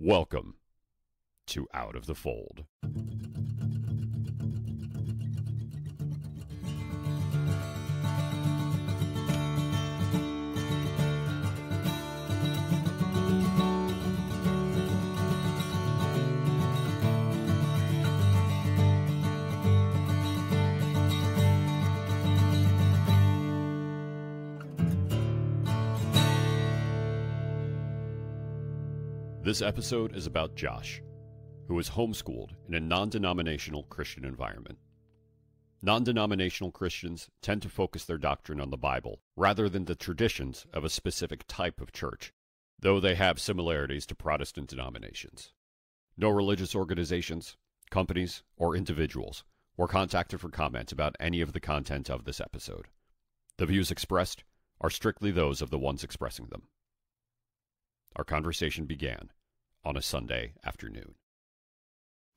Welcome to Out of the Fold. This episode is about Josh, who was homeschooled in a non-denominational Christian environment. Non-denominational Christians tend to focus their doctrine on the Bible rather than the traditions of a specific type of church, though they have similarities to Protestant denominations. No religious organizations, companies, or individuals were contacted for comment about any of the content of this episode. The views expressed are strictly those of the ones expressing them. Our conversation began on a Sunday afternoon.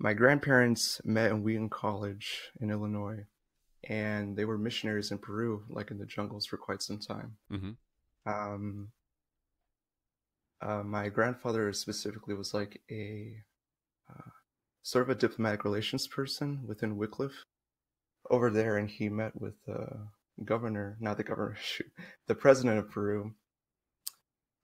My grandparents met in Wheaton College in Illinois, and they were missionaries in Peru, like in the jungles, for quite some time. My grandfather specifically was like a sort of a diplomatic relations person within Wycliffe over there, and he met with the president of Peru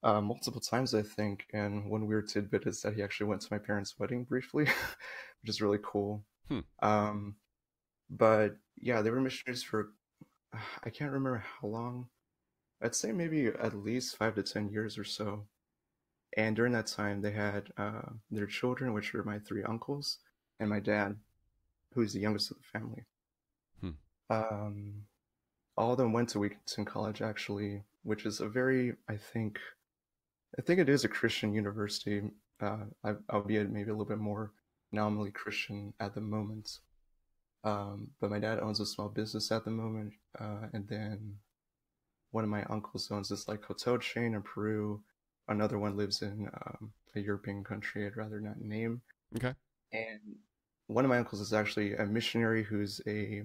multiple times, I think. And one weird tidbit is that he actually went to my parents' wedding briefly, which is really cool. But yeah, they were missionaries for, I can't remember how long. I'd say maybe at least 5 to 10 years or so. And during that time, they had their children, which were my 3 uncles, and my dad, who's the youngest of the family. All of them went to Wheaton College, actually, which is a very, I think it is a Christian university, albeit maybe a little bit more nominally Christian at the moment. But my dad owns a small business at the moment, and then one of my uncles owns this like hotel chain in Peru. Another one lives in a European country I'd rather not name. Okay. And one of my uncles is actually a missionary who's a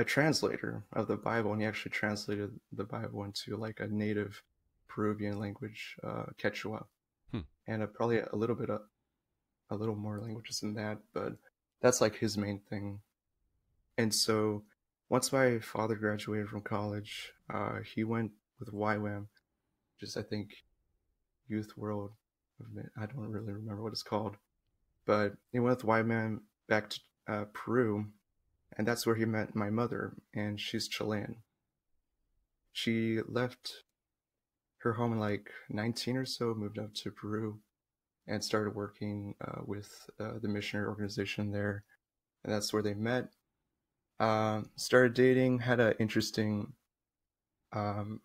translator of the Bible, and he actually translated the Bible into like a native Peruvian language, Quechua, and probably a little more languages than that, but that's like his main thing. And so once my father graduated from college, he went with YWAM, which is, I think, Youth World. I don't really remember what it's called, but he went with YWAM back to Peru, and that's where he met my mother, and she's Chilean. She left her home in like 19 or so, moved up to Peru, and started working with the missionary organization there. And that's where they met. Started dating, had an interesting thing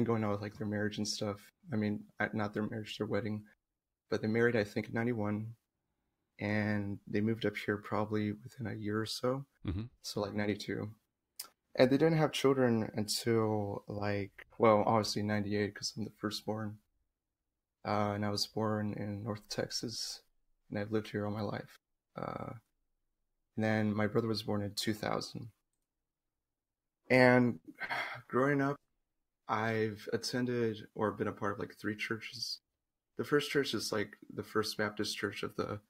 going on with like their marriage and stuff. I mean, not their marriage, their wedding. But they married, I think, in 91. And they moved up here probably within a year or so. So like 92. And they didn't have children until obviously 98, because I'm the firstborn. And I was born in North Texas, and I've lived here all my life. And then my brother was born in 2000. And growing up, I've attended or been a part of like 3 churches. The first church is like the First Baptist Church of the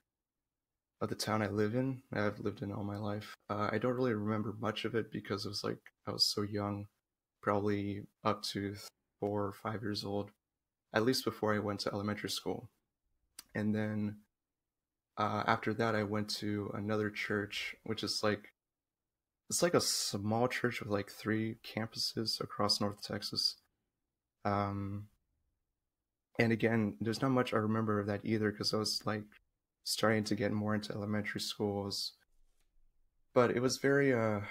town I live in. I've lived in all my life. I don't really remember much of it because it was like I was so young, probably up to 4 or 5 years old, at least before I went to elementary school. And then after that, I went to another church, which is it's like a small church with like 3 campuses across North Texas. And again, there's not much I remember of that either, because I was like starting to get more into elementary schools. But it was very, I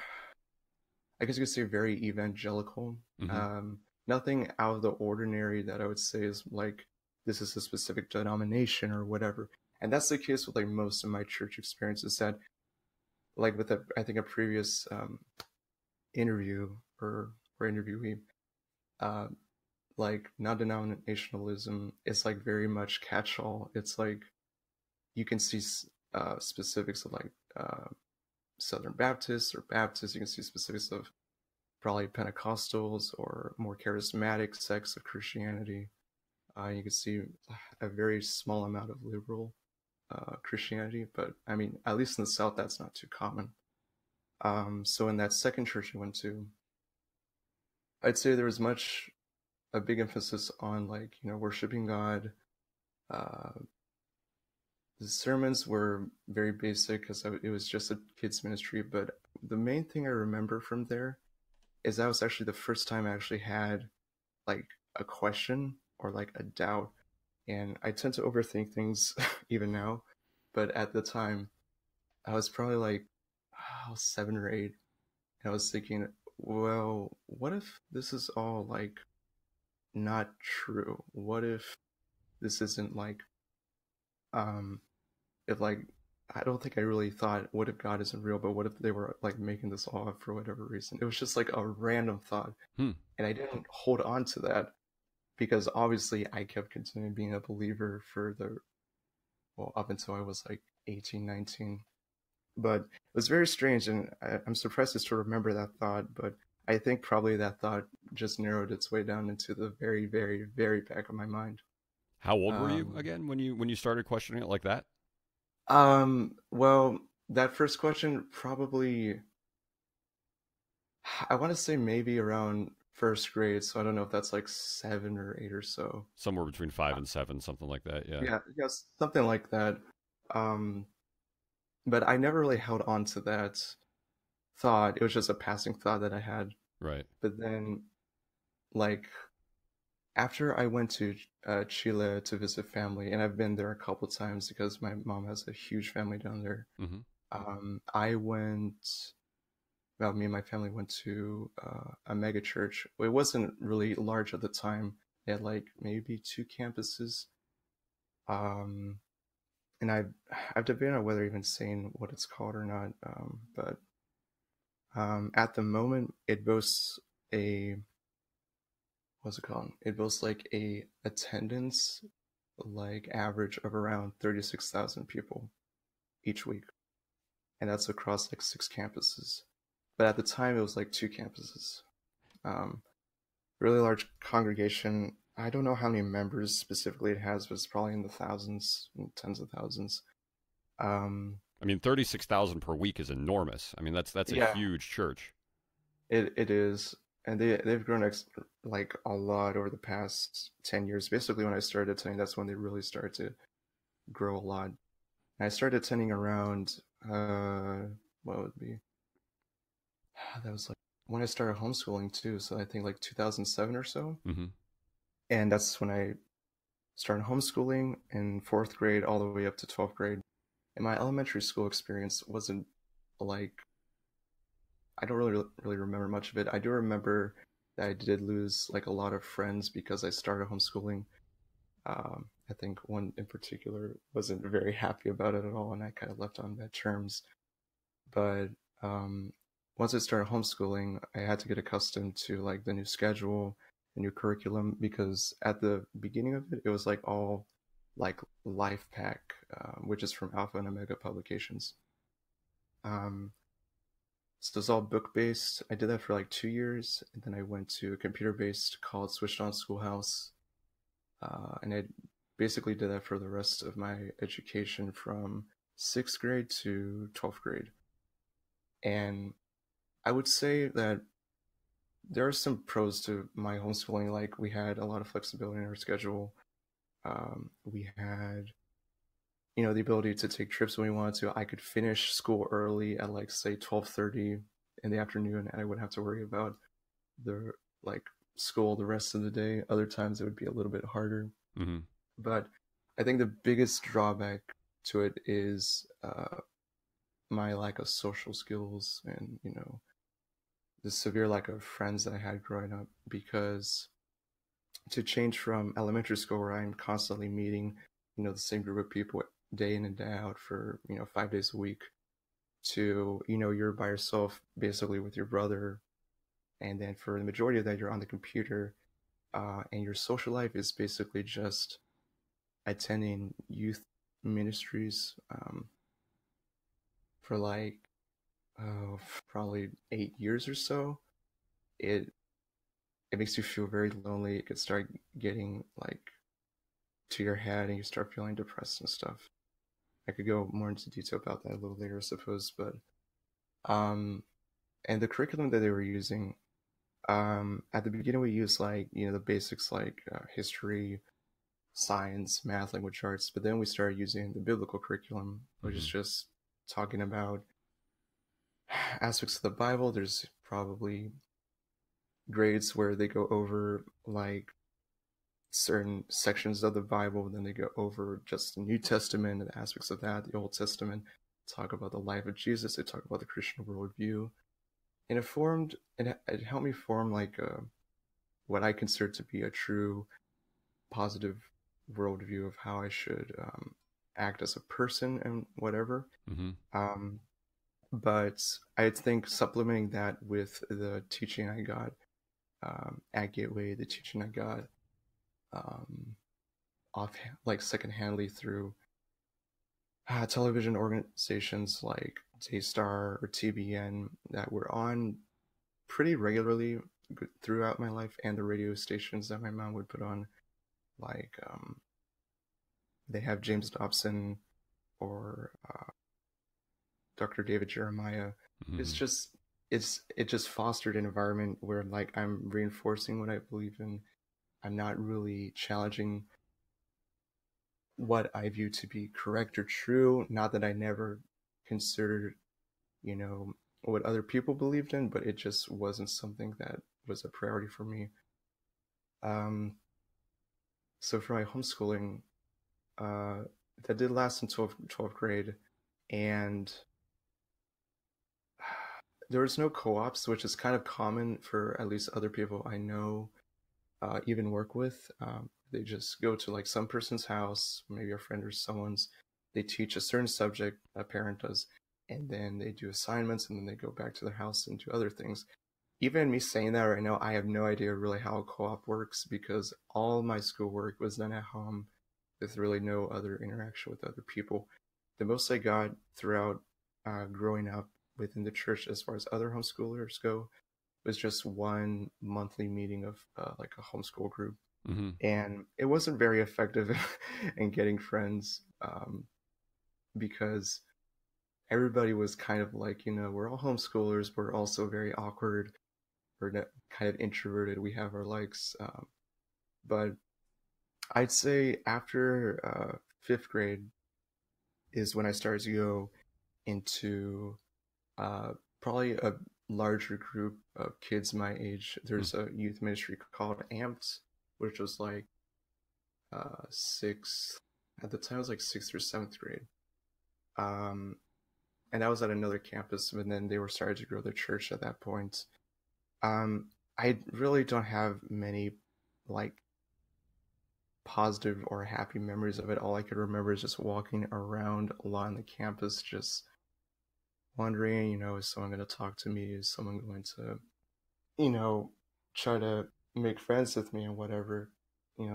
guess you could say very evangelical. Nothing out of the ordinary that I would say is like, this is a specific denomination or whatever. And that's the case with like most of my church experiences, that like with I think a previous interview or interviewee, like non-denominationalism is like very much catch-all. It's like you can see specifics of like Southern Baptists or Baptists. You can see specifics of probably Pentecostals or more charismatic sects of Christianity. You can see a very small amount of liberal Christianity, but I mean, at least in the South, that's not too common. So in that second church I went to, I'd say there was a big emphasis on like, worshiping God. Uh, the sermons were very basic because it was just a kids ministry. But the main thing I remember from there is that was actually the first time I actually had like a question or like a doubt. And I tend to overthink things even now, but at the time I was probably like 7 or 8, and I was thinking, well, what if this is all like not true? What if this isn't like, um, if like, I don't think I really thought, what if God isn't real, but what if they were like making this all up for whatever reason? It was just like a random thought. Hmm. And I didn't hold on to that because obviously I kept continuing being a believer well, up until I was like 18, 19. But it was very strange, and I'm surprised to still remember that thought, but I think probably that thought just narrowed its way down into the very, very, very back of my mind. How old were you Um, again when you started questioning it like that? well, that first question probably, I want to say maybe around first grade, so I don't know if that's like 7 or 8 or so. Somewhere between 5 and 7, something like that. Yeah. Yeah, yes, something like that. Um, but I never really held on to that thought. It was just a passing thought that I had. Right. But then, like, after I went to Chile to visit family, and I've been there a couple times because my mom has a huge family down there. Mm-hmm. I went, well, me and my family went to a mega church. It wasn't really large at the time. They had like maybe 2 campuses. Um, and I've debated on whether even saying what it's called or not. But at the moment, it boasts a what's it called? It boasts like a attendance like average of around 36,000 people each week, and that's across like 6 campuses. But at the time, it was like 2 campuses. Um, really large congregation. I don't know how many members specifically it has, but it's probably in the thousands, tens of thousands. Um, I mean, 36,000 per week is enormous. I mean, that's a yeah, huge church. it is, and they've grown like a lot over the past 10 years. Basically, when I started attending, that's when they really started to grow a lot. And I started attending around what would be that was like when I started homeschooling too. So I think like 2007 or so, Mm-hmm. and that's when I started homeschooling in fourth grade all the way up to 12th grade. And my elementary school experience wasn't like I don't really remember much of it. I do remember that I did lose like a lot of friends because I started homeschooling. I think one in particular wasn't very happy about it at all, and I kind of left on bad terms. But um, once I started homeschooling, I had to get accustomed to like the new schedule, the new curriculum, because at the beginning of it, it was like all like Life Pack, which is from Alpha and Omega Publications. Um, so it's all book based. I did that for like 2 years, and then I went to a computer based called Switched On Schoolhouse, and I basically did that for the rest of my education from sixth grade to 12th grade. And I would say that there are some pros to my homeschooling. Like we had a lot of flexibility in our schedule. We had, the ability to take trips when we wanted to. I could finish school early at like say 12:30 in the afternoon, and I wouldn't have to worry about the like school the rest of the day. Other times it would be a little bit harder. Mm-hmm. But I think the biggest drawback to it is my lack of social skills and the severe lack of friends that I had growing up, because to change from elementary school where I'm constantly meeting, the same group of people day in and day out for, 5 days a week to, you're by yourself basically with your brother. And then for the majority of that, you're on the computer, and your social life is basically just attending youth ministries for like probably 8 years or so. It it makes you feel very lonely. It could start getting like to your head and you start feeling depressed and stuff. I could go more into detail about that a little later, I suppose, but um, and the curriculum that they were using, at the beginning we used like the basics like history, science, math, language arts, but then we started using the biblical curriculum, which is Mm-hmm. just talking about aspects of the Bible. There's probably grades where they go over like certain sections of the Bible, then they go over just the New Testament and the aspects of that, the Old Testament, talk about the life of Jesus, they talk about the Christian worldview. And it helped me form like what I consider to be a true positive worldview of how I should act as a person and whatever. Mm-hmm. Um, but I think supplementing that with the teaching I got at Gateway, the teaching I got um, off like secondhandly through television organizations like Daystar or TBN that were on pretty regularly throughout my life, and the radio stations that my mom would put on, like they have James Dobson or Dr. David Jeremiah. It's Mm-hmm. just it just fostered an environment where like I'm reinforcing what I believe in. I'm not really challenging what I view to be correct or true. Not that I never considered, you know, what other people believed in, but it just wasn't something that was a priority for me. Um, so for my homeschooling, uh, that did last in 12th grade, and there was no co-ops, which is kind of common for at least other people I know, even work with. They just go to like some person's house, maybe a friend or someone's. They teach a certain subject, a parent does, and then they do assignments, and then they go back to their house and do other things. Even me saying that right now, I have no idea really how a co-op works because all my schoolwork was done at home with really no other interaction with other people. The most I got throughout growing up within the church, as far as other homeschoolers go, was just one monthly meeting of like a homeschool group, Mm-hmm. and it wasn't very effective in getting friends because everybody was kind of like, we're all homeschoolers, we're also very awkward, we're kind of introverted, we have our likes, but I'd say after 5th grade is when I started to go into uh, probably a larger group of kids my age. There's a youth ministry called Amped, which was like sixth, at the time it was like 6th or 7th grade. Um, and that was at another campus, and then they were starting to grow their church at that point. I really don't have many like positive or happy memories of it. All I could remember is just walking around along the campus, just wondering, is someone going to talk to me? Is someone going to, you know, try to make friends with me and whatever,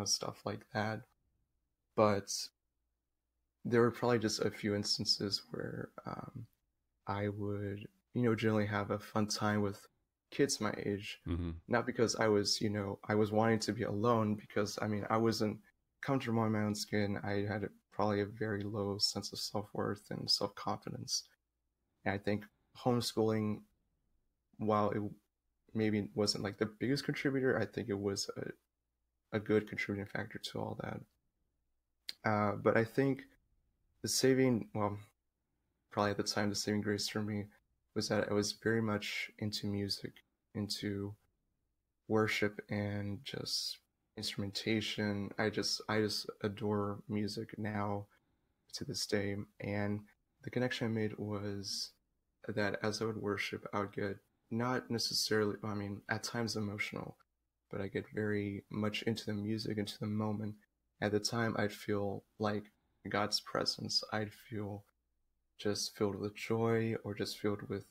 stuff like that. But there were probably just a few instances where I would, generally have a fun time with kids my age. Mm-hmm. Not because I was, I was wanting to be alone, because I mean, I wasn't comfortable in my own skin. I had probably a very low sense of self-worth and self-confidence. And I think homeschooling, while it maybe wasn't like the biggest contributor, I think it was a good contributing factor to all that. But I think well, probably at the time, the saving grace for me was that I was very much into music, into worship, and just instrumentation. I just adore music now to this day. And the connection I made was that as I would worship, I would get not necessarily, I mean, at times emotional, but I get very much into the music, into the moment. At the time, I'd feel like God's presence. I'd feel just filled with joy, or just filled with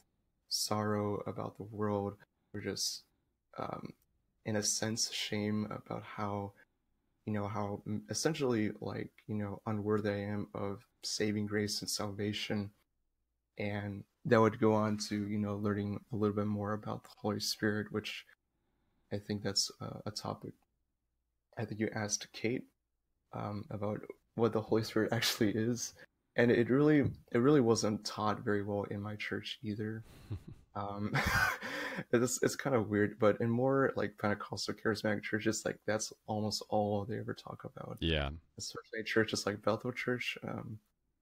sorrow about the world, or just, um, in a sense, shame about how, how essentially like, unworthy I am of saving grace and salvation. And that would go on to, learning a little bit more about the Holy Spirit, which I think that's a topic I think you asked Kate about what the Holy Spirit actually is, and it really wasn't taught very well in my church either. Um, it's kind of weird, but in more like Pentecostal charismatic churches, like that's almost all they ever talk about. Yeah. Especially churches like Bethel Church.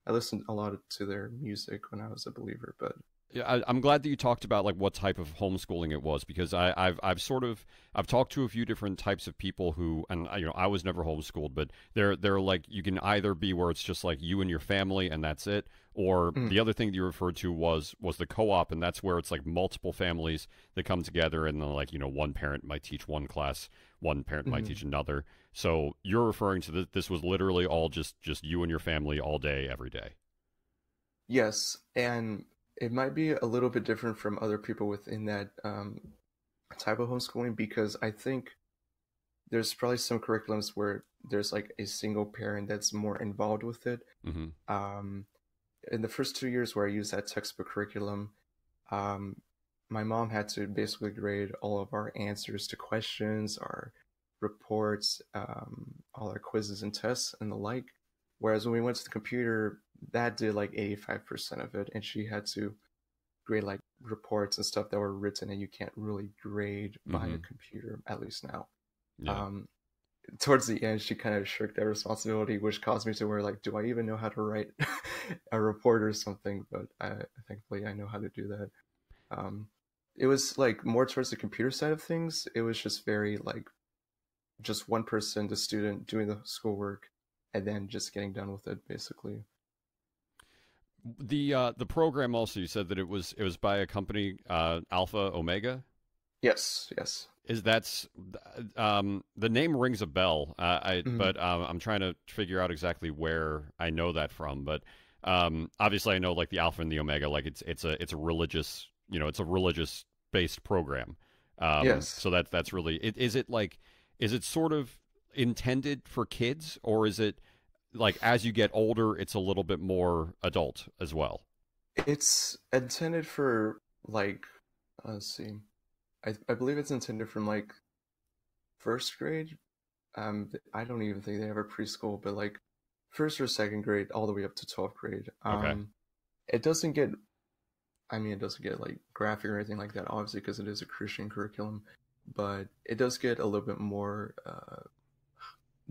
I listened a lot to their music when I was a believer, but Yeah, I'm glad that you talked about like what type of homeschooling it was because I've sort of I've talked to a few different types of people who and you know I was never homeschooled, but they're like you can either be where it's just like you and your family and that's it, or mm, the other thing that you referred to was the co-op, and that's where it's like multiple families that come together, and then like you know one parent might teach one class, one parent might mhm. teach another. So you're referring to this was literally all just you and your family all day every day. Yes, and it might be a little bit different from other people within that type of homeschooling because I think there's probably some curriculums where there's like a single parent that's more involved with it. Hmm. Um, in the first 2 years where I used that textbook curriculum, um, my mom had to basically grade all of our answers to questions, our reports, all our quizzes and tests and the like. Whereas when we went to the computer, that did like 85% of it, and she had to grade like reports and stuff that were written, and you can't really grade by a Hmm. computer, at least now. Yeah. Um, Towards the end, she kind of shirked that responsibility, which caused me to where like, do I even know how to write a report or something? But thankfully, I know how to do that. Um, it was like more towards the computer side of things. It was just very like just one person, the student doing the schoolwork, and then just getting done with it, basically. The program also you said that it was by a company Alpha Omega. Yes, yes. Is that's the name rings a bell. I Mhm. but I'm trying to figure out exactly where I know that from. But obviously I know like the Alpha and the Omega. Like it's a religious it's a religious based program. Yes. So that's really is it like is it sort of intended for kids, or is it like as you get older it's a little bit more adult as well? It's intended for like, let's see. I believe it's intended from like first grade. I don't even think they have a preschool, but like first or second grade, all the way up to 12th grade. Okay. It doesn't get, I mean, it doesn't get like graphic or anything like that, obviously, because it is a Christian curriculum, but it does get a little bit more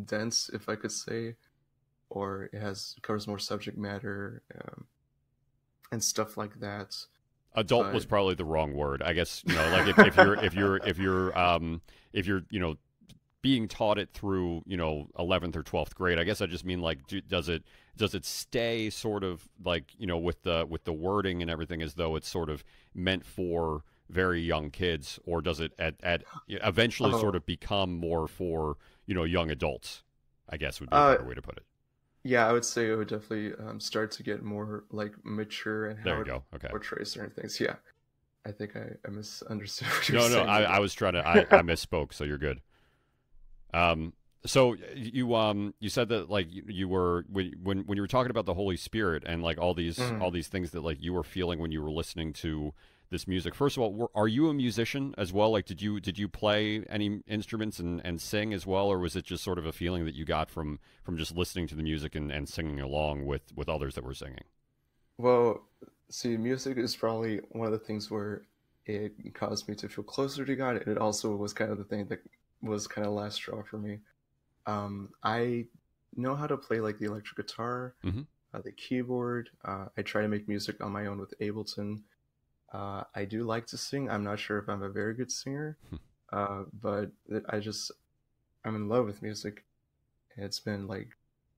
dense, if I could say, or it has covers more subject matter and stuff like that. Adult But was probably the wrong word. I guess like if you're being taught it through 11th or 12th grade. I guess I just mean like does it stay sort of like with the wording and everything as though it's sort of meant for very young kids, or does it at eventually sort oh, of become more for young adults? I guess would be a uh, better way to put it. yeah, I would say it would definitely start to get more like mature in There how you it go. Okay. portrays certain things. Yeah, I think I misunderstood what you were No, saying, I was trying to I misspoke, so you're good. Um, so you said that like you were when you were talking about the Holy Spirit and like all these but all these things that like you were feeling when you were listening to this music. First of all, are you a musician as well? Like, did you play any instruments and sing as well, or was it just sort of a feeling that you got from just listening to the music and singing along with others that were singing? well, see, music is probably one of the things where it caused me to feel closer to God. It also was kind of the thing that was kind of last straw for me. I know how to play like the electric guitar, Hmm. the keyboard. I try to make music on my own with Ableton. I do like to sing. I'm not sure if I'm a very good singer, but I'm in love with music. It's been like,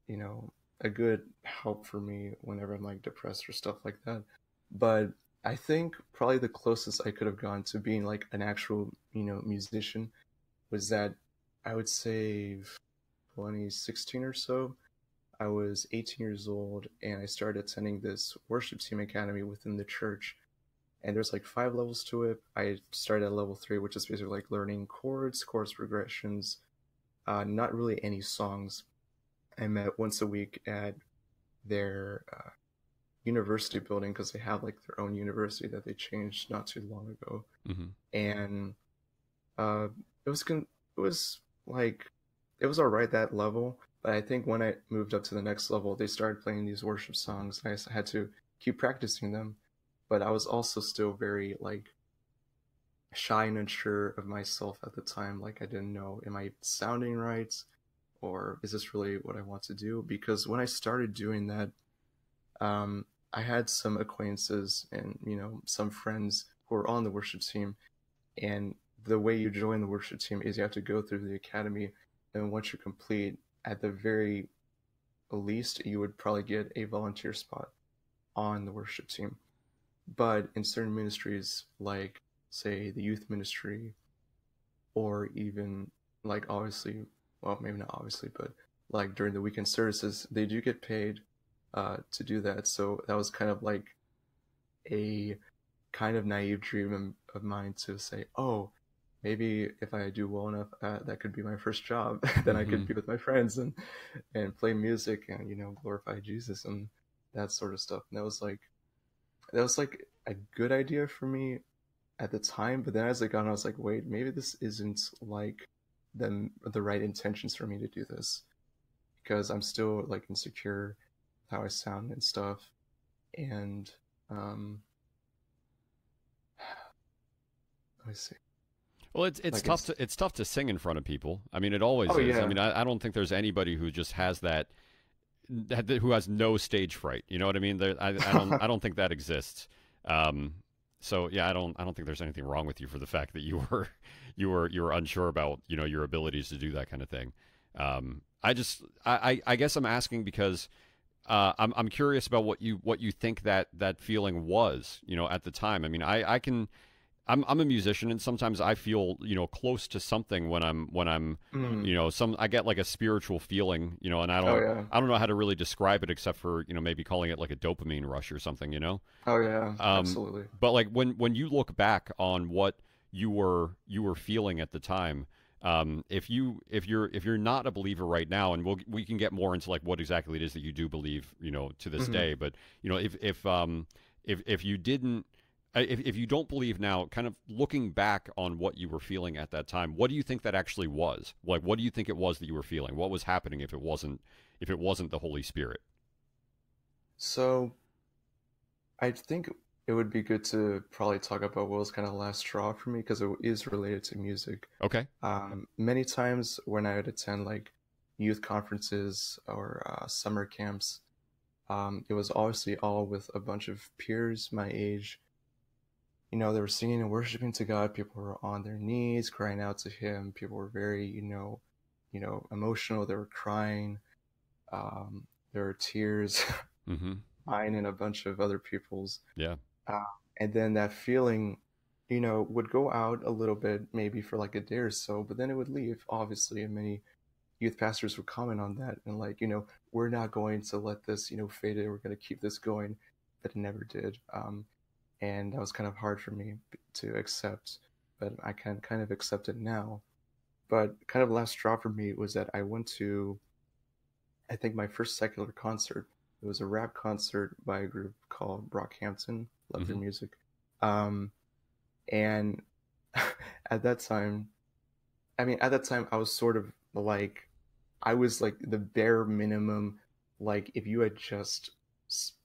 you know, a good help for me whenever I'm like depressed or stuff like that. But I think probably the closest I could have gone to being like an actual, musician was that I would say 2016 or so. I was 18 years old and I started attending this worship team academy within the church. And there's like 5 levels to it. I started at level 3, which is basically like learning chords, chords progressions, not really any songs. I met once a week at their university building because they have like their own university that they changed not too long ago, Hmm. and uh, it was it was like it was all right that level. But I think when I moved up to the next level, they started playing these worship songs. Had to keep practicing them, but I was also still very like shy and unsure of myself at the time. Like I didn't know, am I sounding right, or is this really what I want to do? Because when I started doing that, I had some acquaintances and some friends who were on the worship team, and the way you join the worship team is you have to go through the academy, and once you complete, at the very least, you would probably get a volunteer spot on the worship team. But in certain ministries, like say the youth ministry, or even like obviously, well, maybe not obviously, but like during the weekend services, they do get paid to do that. So that was kind of like a kind of naive dream of mine to say, oh, maybe if I do well enough, that could be my first job. Then I could Hmm. be with my friends and play music and glorify Jesus and that sort of stuff. And that was like a good idea for me at the time. But then as I got on, I was like, wait, maybe this isn't like the right intentions for me to do this, because I'm still like insecure how I sound and stuff. And um, let me see. Well, it's Like tough to sing in front of people. I mean, it always oh is. I yeah. mean, I don't think there's anybody who just has who has no stage fright. You know what I mean? I don't think that exists. Um, so yeah, I don't think there's anything wrong with you for the fact that you were unsure about your abilities to do that kind of thing. I guess I'm asking because I'm curious about what you think that feeling was at the time. I mean, I can. I'm a musician, and sometimes I feel close to something when I'm Mm. I get like a spiritual feeling, and Oh yeah. I don't know how to really describe it except for maybe calling it like a dopamine rush or something. Oh yeah. Um, Absolutely. but like when you look back on what you were feeling at the time, if you're not a believer right now, and we can get more into like what exactly it is that you do believe, to this Hmm. day. But if you didn't if you don't believe now, kind of looking back on what you were feeling at that time, what do you think that actually was? Like, what do you think it was that you were feeling? What was happening if it wasn't the Holy Spirit? So I think it would be good to probably talk about what was kind of the last straw for me, because it is related to music. Okay. Many times when I would attend like youth conferences or summer camps, it was obviously all with a bunch of peers my age. They were singing and worshiping to God. People were on their knees, crying out to Him. People were very, emotional. They were crying. There were tears, Mm-hmm. mine and a bunch of other people's. Yeah. Uh, and then that feeling, would go out a little bit, maybe for like a day or so, but then it would leave, obviously. And many youth pastors would comment on that and like, we're not going to let this, fade in. We're going to keep this going. But it never did. And that was kind of hard for me to accept, but I can kind of accept it now. But kind of last straw for me was that I went to, I think, my first secular concert. It was a rap concert by a group called Brockhampton. Love their Mm-hmm. music. Um, and at that time, I mean, at that time, I was sort of like, I was like the bare minimum. Like, if you had just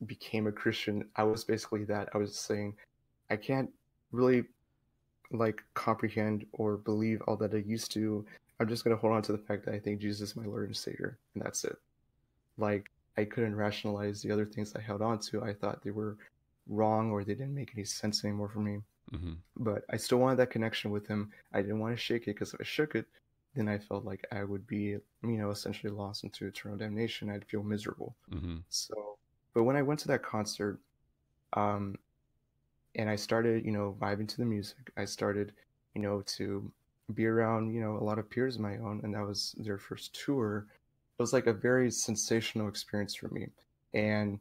became a Christian, I was basically that. I was saying, I can't really like comprehend or believe all that I used to. I'm just gonna hold on to the fact that I think Jesus is my Lord and Savior, and that's it. Like, I couldn't rationalize the other things I held on to. I thought they were wrong or they didn't make any sense anymore for me. Mm-hmm. But I still wanted that connection with him. I didn't want to shake it, because if I shook it, then I felt like I would be, essentially lost into eternal damnation. I'd feel miserable. Mm-hmm. So, but when I went to that concert, um, and I started, vibing to the music, I started, to be around, a lot of peers of my own, and that was their first tour. It was like a very sensational experience for me. And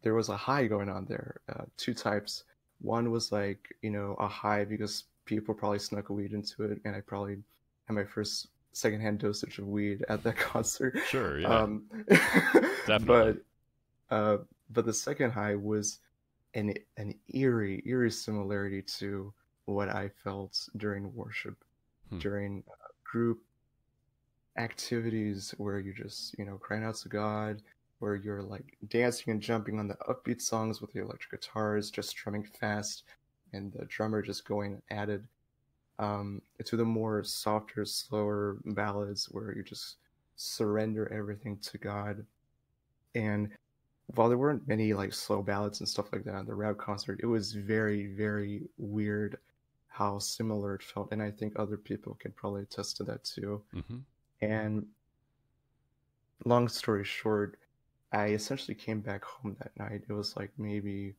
there was a high going on there, two types. One was like, a high because people probably snuck a weed into it, and I probably had my first secondhand dosage of weed at that concert. Sure. Yeah. Um, Definitely. but uh, but the second high was an eerie similarity to what I felt during worship, Hmm. during group activities where you just, crying out to God, where you're like dancing and jumping on the upbeat songs with the electric guitars, just strumming fast, and the drummer just going at it, to the more softer, slower ballads where you just surrender everything to God. And while there weren't many like slow ballads and stuff like that at the rap concert, it was very, very weird how similar it felt. And I think other people can probably attest to that too. Mm-hmm. And long story short, I essentially came back home that night. It was like maybe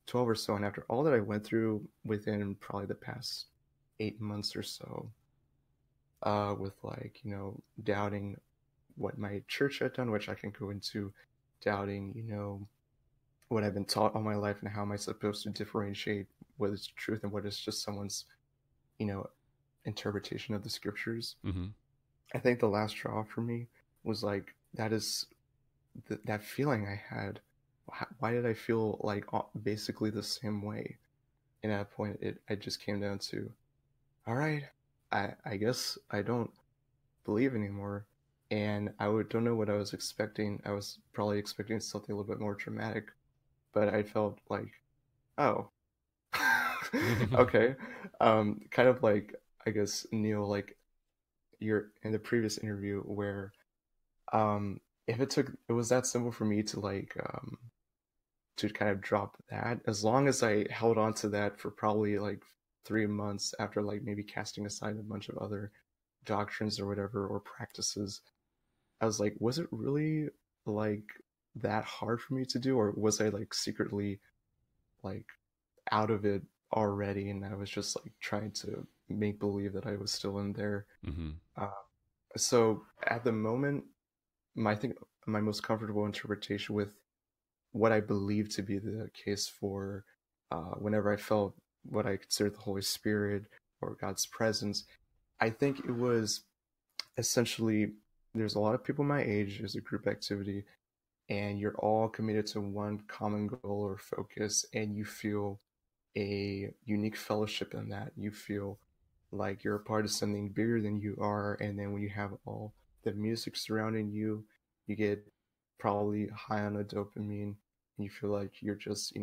12 or so. And after all that I went through within probably the past 8 months or so, with like, doubting what my church had done, which I can go into, doubting, what I've been taught all my life and how am I supposed to differentiate what is truth and what is just someone's, you know, interpretation of the scriptures. Mm-hmm. I think the last straw for me was like, that is that feeling I had. Why did I feel like basically the same way? And at that point, I just came down to, all right, I guess I don't believe anymore. And don't know what I was expecting. I was probably expecting something a little bit more dramatic, but I felt like, oh, okay. Kind of like, I guess, Neil, like you're in the previous interview where, if it was that simple for me to like, to kind of drop that, as long as I held on to that for probably like 3 months after like maybe casting aside a bunch of other doctrines or whatever, or practices, I was like, was it really like that hard for me to do, or was I like secretly like out of it already and I was just like trying to make believe that I was still in there? Mm-hmm. Uh, so at the moment, I think my most comfortable interpretation with what I believe to be the case for, whenever I felt what I considered the Holy Spirit or God's presence, I think it was essentially, there's a lot of people my age, there's a group activity, and you're all committed to one common goal or focus, and you feel a unique fellowship in that. You feel like you're a part of something bigger than you are, and then when you have all the music surrounding you, you get probably high on a dopamine, and you feel like you're just,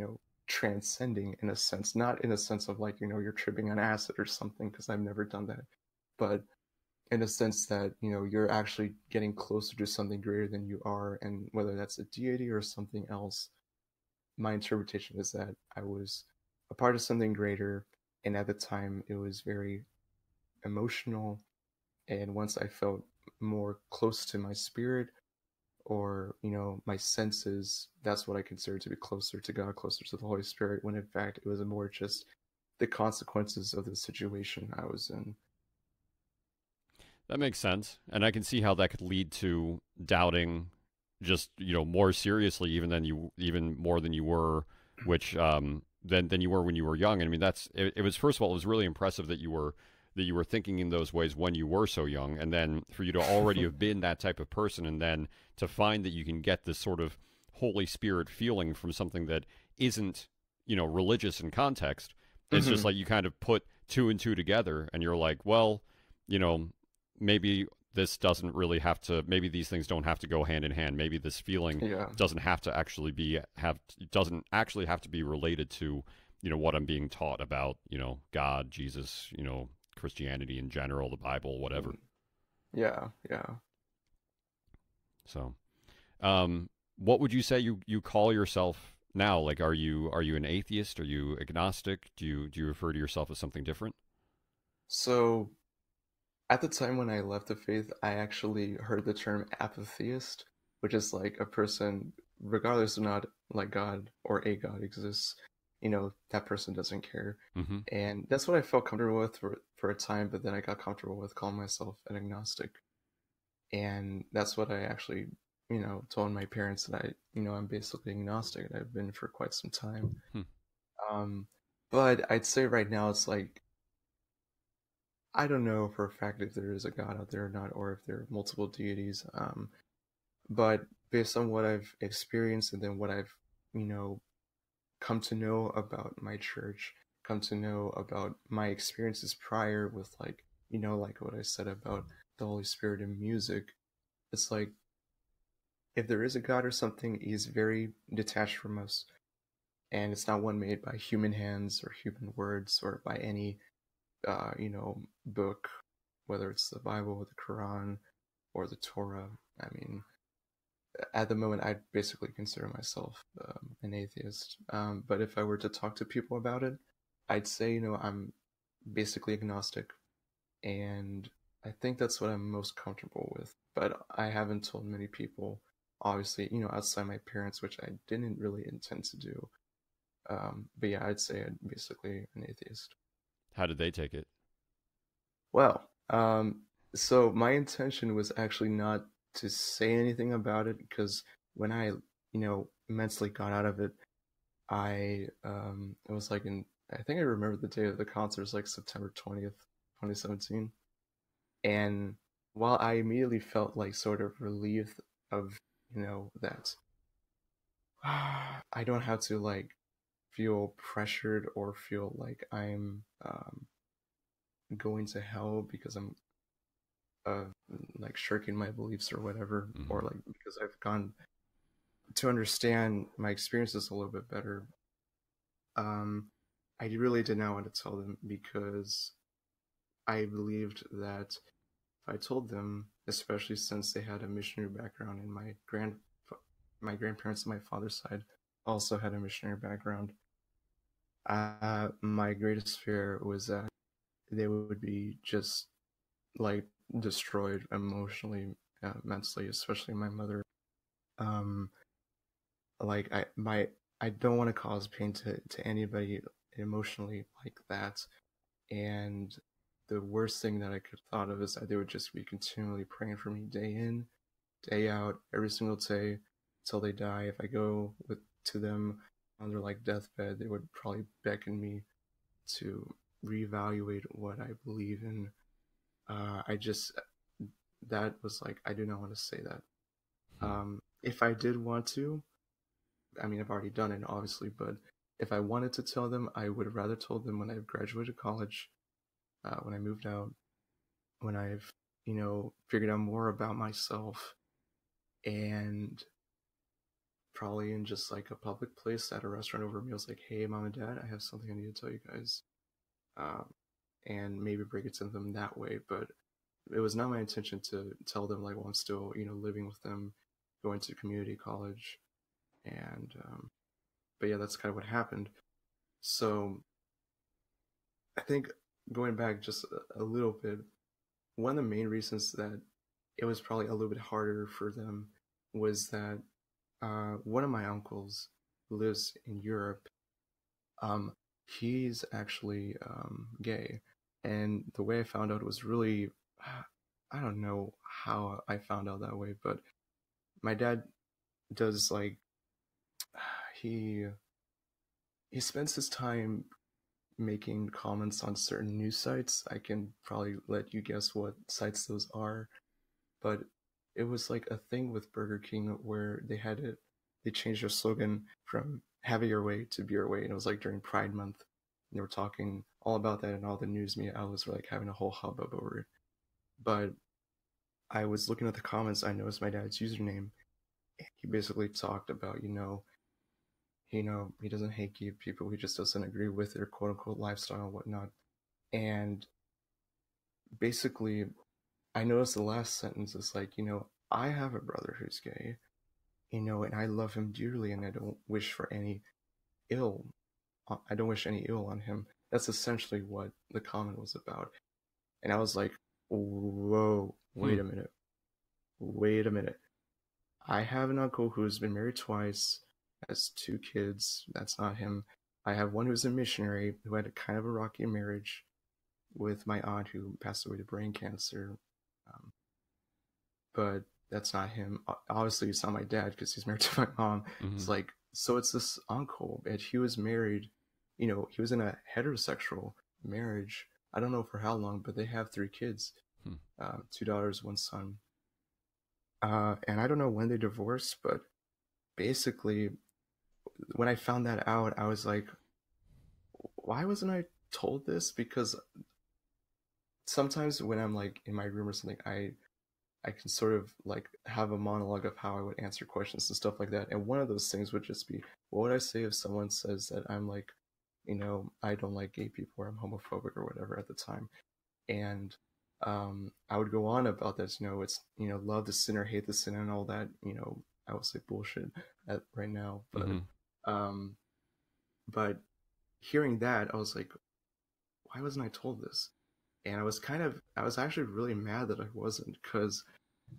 transcending in a sense, not in a sense of like, you're tripping on acid or something, because I've never done that, but in a sense that, you're actually getting closer to something greater than you are, and whether that's a deity or something else, my interpretation is that I was a part of something greater, and at the time it was very emotional. And once I felt more close to my spirit, or my senses, that's what I consider to be closer to God, closer to the Holy Spirit, when in fact it was more just the consequences of the situation I was in. That makes sense, and I can see how that could lead to doubting, just more seriously, even more than you were, which than you were when you were young. And I mean, it was, first of all, it was really impressive that you were thinking in those ways when you were so young, and then for you to already have been that type of person, and then to find that you can get this sort of Holy Spirit feeling from something that isn't religious in context. It's just like you kind of put two and two together, and you're like, well, you know maybe this doesn't really have to, maybe these things don't have to go hand in hand. Maybe this feeling Yeah. doesn't have to actually doesn't actually have to be related to, what I'm being taught about, God, Jesus, Christianity in general, the Bible, whatever. Yeah, yeah. So, what would you say you call yourself now? Like, are you an atheist? Are you agnostic? Do you refer to yourself as something different? So at the time when I left the faith, I actually heard the term apatheist, which is like a person, regardless of not like God or a God exists, that person doesn't care. Mm-hmm. And that's what I felt comfortable with for a time, but then I got comfortable with calling myself an agnostic. And that's what I actually, told my parents, that I'm basically agnostic, and I've been for quite some time. Hmm. Um, but I'd say right now it's like, I don't know for a fact if there is a God out there or not, or if there are multiple deities. But based on what I've experienced, and then what I've, you know, come to know about my church, come to know about my experiences prior with like, like what I said about the Holy Spirit in music, it's like if there is a God or something, he's very detached from us. And it's not one made by human hands or human words or by any, book, whether it's the Bible or the Quran or the Torah. I mean, at the moment, I basically consider myself an atheist. But if I were to talk to people about it, I'd say, I'm basically agnostic. And I think that's what I'm most comfortable with. But I haven't told many people, obviously, outside my parents, which I didn't really intend to do. But yeah, I'd say I'm basically an atheist. How did they take it? Well, so my intention was actually not to say anything about it because when I, mentally got out of it, it was like I think I remember the day of the concert was like September 20th, 2017. And while I immediately felt like sort of relieved of, that I don't have to like feel pressured or feel like I'm going to hell because I'm uh, like shirking my beliefs or whatever, or like because I've gone to understand my experiences a little bit better. I really did not want to tell them because I believed that if I told them, especially since they had a missionary background, and my grandparents on my father's side also had a missionary background, my greatest fear was that they would be just like destroyed emotionally, mentally, especially my mother. Um, like I don't want to cause pain to anybody emotionally like that. And the worst thing that I could have thought of is that they would just be continually praying for me day in, day out, every single day till they die. If I go to them on their like deathbed, they would probably beckon me to reevaluate what I believe in. I just that was like I do not want to say that. If I did want to, I mean I've already done it obviously, but if I wanted to tell them, I would have rather told them when I graduated college, when I moved out, when I've figured out more about myself, and probably in just like a public place at a restaurant over meals, like, hey, mom and dad, I have something I need to tell you guys, um, and maybe break it to them that way. But it was not my intention to tell them like, well, I'm still living with them, going to community college, and but yeah, that's kind of what happened. So I think going back just a little bit, one of the main reasons that it was probably a little bit harder for them was that one of my uncles who lives in Europe. Um, he's actually gay, and the way I found out was really, I don't know how I found out that way, but my dad does like he he spends his time making comments on certain news sites. I can probably let you guess what sites those are, but it was like a thing with Burger King where they changed their slogan from "Have it your way" to "Be your way," and it was like during Pride Month. And they were talking all about that, and all the news media outlets were like having a whole hubbub over it. But I was looking at the comments. I noticed my dad's username. He basically talked about, he doesn't hate gay people. He just doesn't agree with their quote unquote lifestyle and whatnot. And basically, I noticed the last sentence is like, I have a brother who's gay, and I love him dearly, and I don't wish for any ill. I don't wish any ill on him. That's essentially what the comment was about. And I was like, whoa, wait a minute. Wait a minute. I have an uncle who's been married twice, has 2 kids. That's not him. I have one who's a missionary who had a kind of a rocky marriage with my aunt who passed away to brain cancer. Um, but that's not him. Obviously, it's not my dad because he's married to my mom. It's like, so it's this uncle, and he was married, he was in a heterosexual marriage. I don't know for how long, but they have 3 kids, 2 daughters, 1 son. And I don't know when they divorced, but basically, when I found that out, I was like, why wasn't I told this? Because sometimes when I'm like in my room or something, I can sort of like have a monologue of how I would answer questions and stuff like that. And one of those things would just be, what would I say if someone says that I'm like, I don't like gay people or I'm homophobic or whatever at the time. And I would go on about this, it's, love the sinner, hate the sin and all that, I would say bullshit right now. Um, but hearing that, I was like, why wasn't I told this? And I was actually really mad that I wasn't, because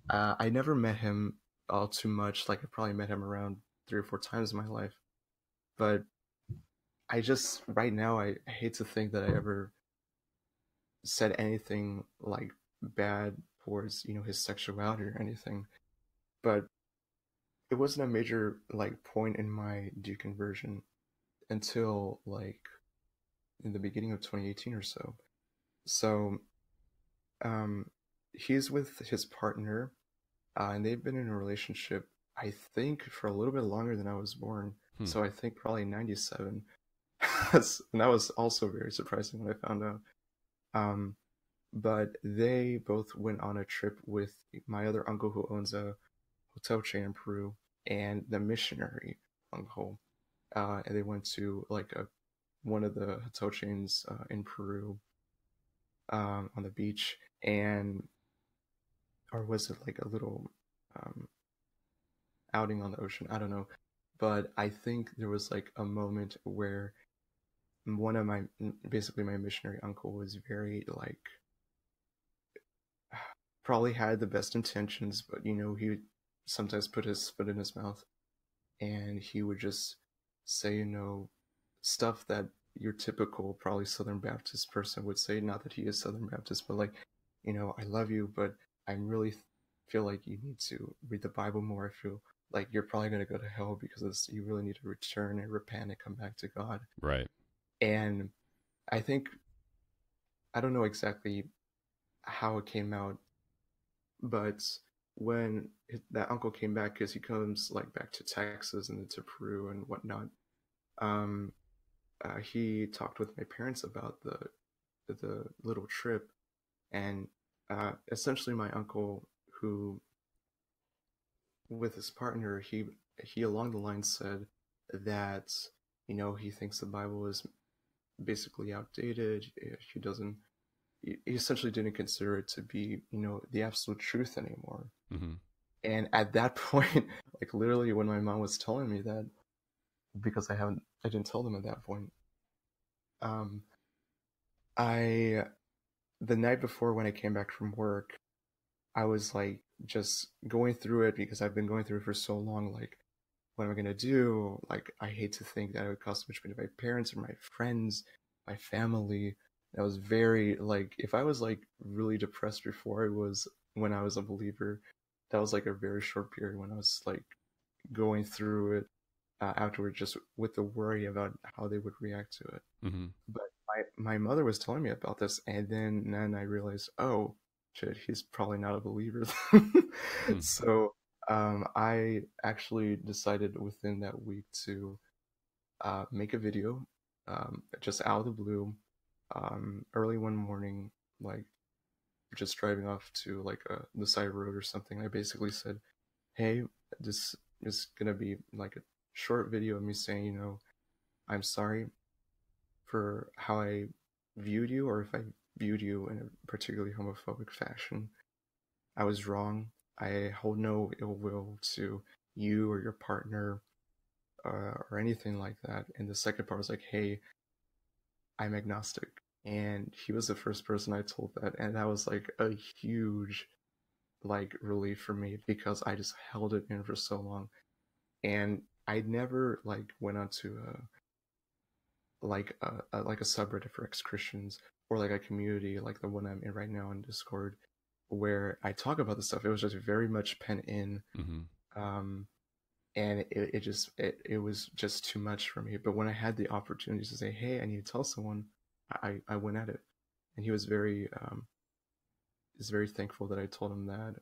I never met him all too much. Like I probably met him around 3 or 4 times in my life. But right now, I hate to think that I ever said anything like bad towards, his sexuality or anything. But it wasn't a major like point in my deconversion until like in the beginning of 2018 or so. So, um, he's with his partner, and they've been in a relationship, I think, for a little bit longer than I was born. So I think probably 97. And that was also very surprising when I found out. But they both went on a trip with my other uncle who owns a hotel chain in Peru and the missionary uncle. And they went to like one of the hotel chains in Peru, on the beach, or was it like a little outing on the ocean? I don't know. But I think there was like a moment where basically my missionary uncle was very like, probably had the best intentions, but he would sometimes put his foot in his mouth, and he would just say, stuff that your typical probably Southern Baptist person would say. Not that he is Southern Baptist, but like, I love you, but I really feel like you need to read the Bible more. I feel like you're probably going to go to hell because you really need to return and repent and come back to God. Right. And I don't know exactly how it came out, but when that uncle came back, because he comes like back to Texas and to Peru and whatnot, he talked with my parents about the little trip, and essentially my uncle, who with his partner, he along the line said that he thinks the Bible is basically outdated. He essentially didn't consider it to be the absolute truth anymore. And at that point, like literally when my mom was telling me that, because I didn't tell them at that point, the night before when I came back from work, I was like just going through it, because I've been going through it for so long. Like, what am I gonna do? Like, I hate to think that it would cause so much pain to my parents or my friends, my family. That was very like, if I was like really depressed before, it was when I was a believer. That was like a very short period when I was like going through it afterward, just with the worry about how they would react to it. But my mother was telling me about this, and then I realized, oh shit, he's probably not a believer. So I actually decided within that week to make a video, just out of the blue, early one morning, like just driving off to like the side road or something. I basically said, hey, this is gonna be like a short video of me saying, I'm sorry for how I viewed you, or if I viewed you in a particularly homophobic fashion. I was wrong. I hold no ill will to you or your partner, or anything like that. And the second part was like, hey, I'm agnostic. And he was the first person I told that. And that was like a huge like relief for me, because I just held it in for so long. And I never like went on to like a subreddit for ex-Christians, or like a community like the one I'm in right now in Discord, where I talk about this stuff. It was just very much pent in. And it was just too much for me. But when I had the opportunity to say, hey, I need to tell someone, I went at it. And he was very thankful that I told him that.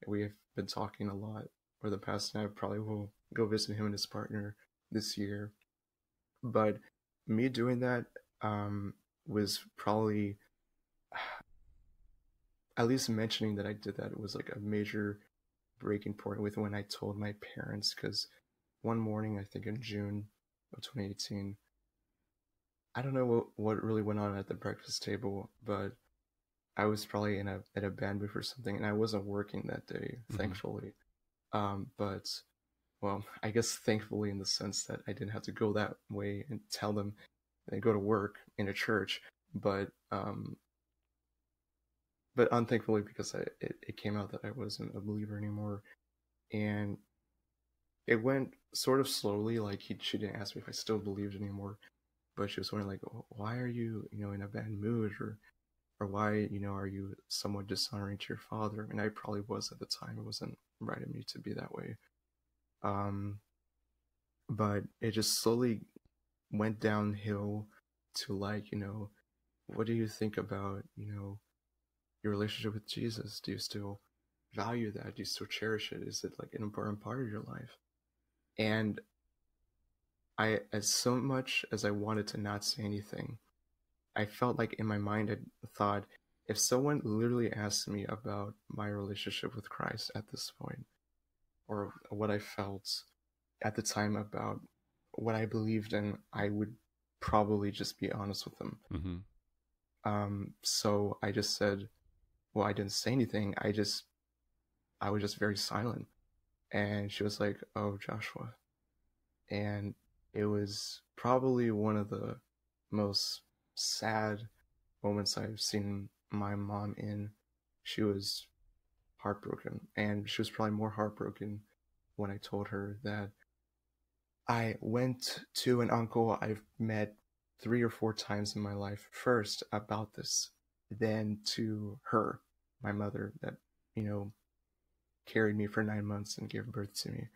We have been talking a lot for the past, and I probably will go visit him and his partner this year. But me doing that was probably at least mentioning that I did that was like a major breaking point with when I told my parents. Because one morning, I think in June of 2018, I don't know what really went on at the breakfast table, but I was probably in a at a band booth or something, and I wasn't working that day, Mm-hmm. thankfully. But well, I guess thankfully in the sense that I didn't have to go that way and tell them and go to work in a church, but unthankfully because it came out that I wasn't a believer anymore, and it went sort of slowly. Like she didn't ask me if I still believed anymore, but she was wondering like, why are you in a bad mood, or why are you somewhat dishonoring to your father? And I probably was at the time. It wasn't right of me to be that way. Um, but it just slowly went downhill to like, what do you think about, your relationship with Jesus? Do you still value that? Do you still cherish it? Is it like an important part of your life? And as so much as I wanted to not say anything, I felt like in my mind I thought, if someone literally asked me about my relationship with Christ at this point, or what I felt at the time about what I believed in, I would probably just be honest with them. Mm-hmm. So I just said, well, I didn't say anything. I was just very silent. And she was like, "Oh, Joshua." And it was probably one of the most sad moments I've seen my mom in. She was heartbroken, and she was probably more heartbroken when I told her that I went to an uncle I've met 3 or 4 times in my life first about this, then to her, my mother, that, you know, carried me for 9 months and gave birth to me.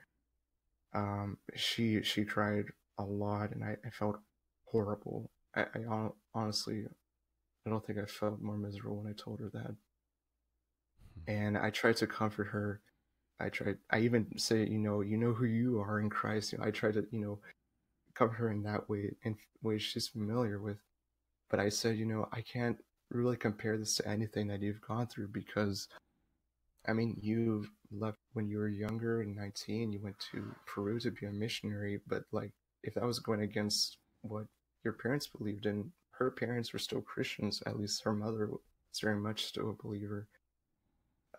She cried a lot, and I felt horrible. Honestly, I don't think I felt more miserable when I told her that. And I tried to comfort her. I even say, who you are in Christ. I tried to, comfort her in that way, in ways she's familiar with. But I said, I can't really compare this to anything that you've gone through, because, I mean, you left when you were younger and 19, you went to Peru to be a missionary, but like, if that was going against what your parents believed in, her parents were still Christians, at least her mother was very much still a believer.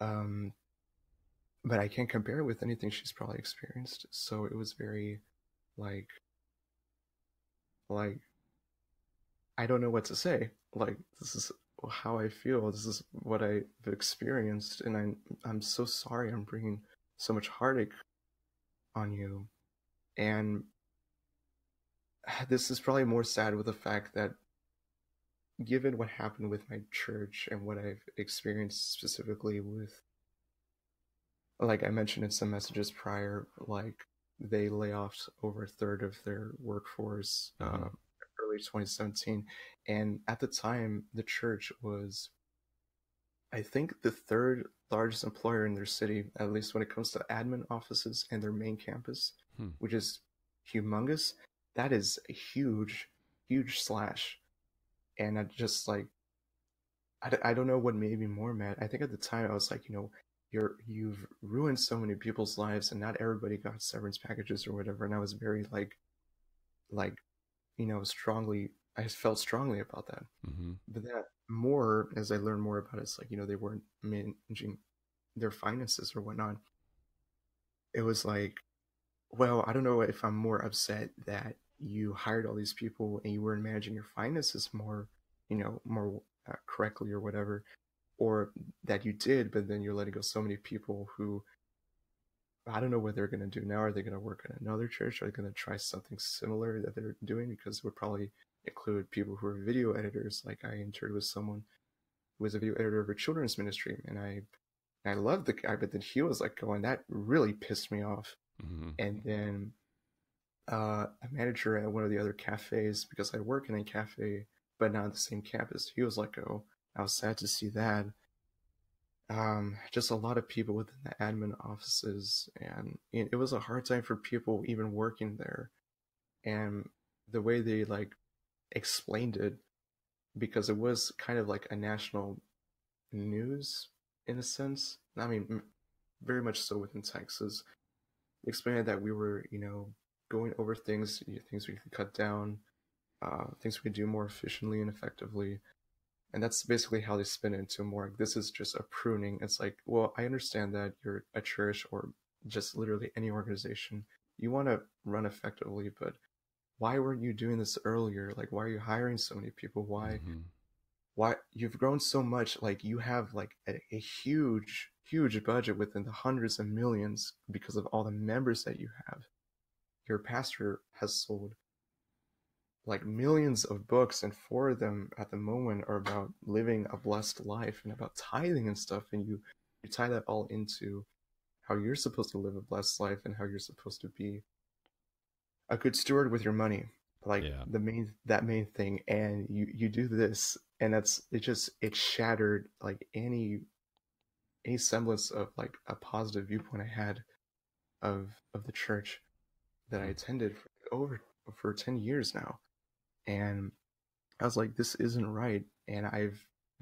Um, but I can't compare it with anything she's probably experienced. So it was very like, like, I don't know what to say. Like, this is how I feel. This is what I've experienced, and I'm so sorry. I'm bringing so much heartache on you. And this is probably more sad with the fact that, given what happened with my church and what I've experienced specifically with, like I mentioned in some messages prior, like they lay off over a third of their workforce Mm-hmm. early 2017. And at the time, the church was, I think, the third largest employer in their city, at least when it comes to admin offices and their main campus, Hmm. which is humongous. That is a huge, huge slash. And I just like, I don't know what made me more mad. I think at the time I was like, you've ruined so many people's lives, and not everybody got severance packages or whatever. And I was very like, strongly, I felt strongly about that. Mm-hmm. But that more, as I learned more about it, it's like, they weren't managing their finances or whatnot. It was like, well, I don't know if I'm more upset that you hired all these people and you weren't managing your finances more correctly or whatever, or that you did, but then you're letting go so many people who, I don't know what they're going to do now. Are they going to work at another church? Are they going to try something similar that they're doing? Because it would probably include people who are video editors. Like, I interned with someone who was a video editor of a children's ministry, and I loved the guy, but then he was like going, that really pissed me off. Mm-hmm. And then a manager at one of the other cafes, because I work in a cafe, but not on the same campus, he was like, oh, I was sad to see that. Just a lot of people within the admin offices, and it was a hard time for people even working there. And the way they like explained it, because it was kind of like a national news in a sense. I mean, very much so within Texas. Explained that we were, going over things, things we could cut down, things we could do more efficiently and effectively. And that's basically how they spin it into more like, this is just a pruning. It's like, well, I understand that you're a church or just literally any organization. You want to run effectively, but why weren't you doing this earlier? Like, why are you hiring so many people? Why you've grown so much? Like, you have like a huge, huge budget within the hundreds of millions because of all the members that you have. Your pastor has sold like millions of books, and four of them at the moment are about living a blessed life and about tithing and stuff. And you tie that all into how you're supposed to live a blessed life and how you're supposed to be a good steward with your money, like Yeah. that main thing. And you do this, and it shattered like any semblance of like a positive viewpoint I had of the church that I attended for 10 years now. And I was like, this isn't right. And I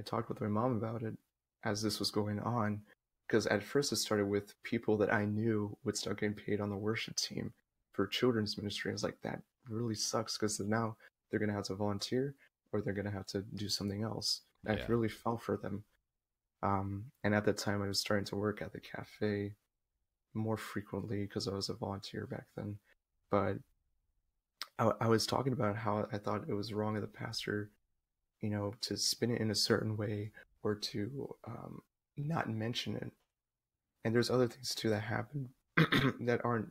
talked with my mom about it as this was going on, because at first it started with people that I knew would start getting paid on the worship team for children's ministry. I was like, that really sucks, because now they're going to have to volunteer or they're going to have to do something else. I really felt for them. And at that time I was starting to work at the cafe more frequently because I was a volunteer back then. But I was talking about how I thought it was wrong of the pastor, to spin it in a certain way or to not mention it. And there's other things too that happen that aren't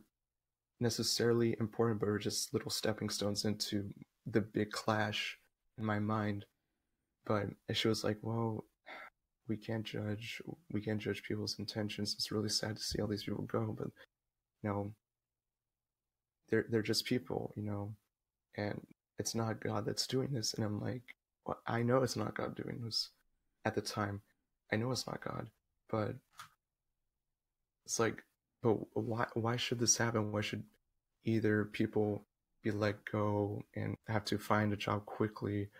necessarily important, but are just little stepping stones into the big clash in my mind. But she was like, well, we can't judge people's intentions. It's really sad to see all these people go, but they're just people, and it's not God that's doing this. And I'm like, well, I know it's not God doing this at the time. I know it's not God, but it's like, but why should this happen? Why should either people be let go and have to find a job quickly,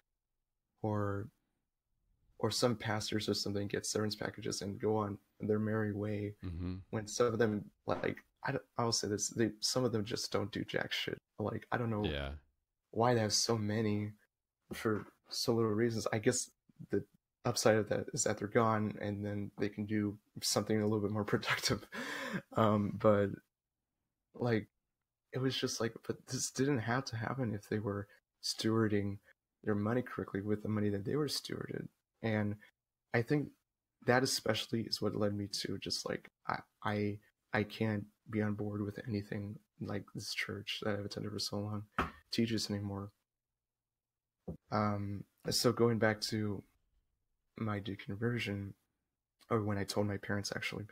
or some pastors or something get severance packages and go on their merry way, when some of them, like, I will say this, some of them just don't do jack shit. Like, I don't know why they have so many for so little reasons. I guess the upside of that is that they're gone and then they can do something a little bit more productive. But like, it was just like, but this didn't have to happen if they were stewarding their money correctly with the money that they were stewarded. And I think that especially is what led me to just like, I can't be on board with anything like this church that I've attended for so long teaches anymore. So going back to my deconversion, or when I told my parents, actually,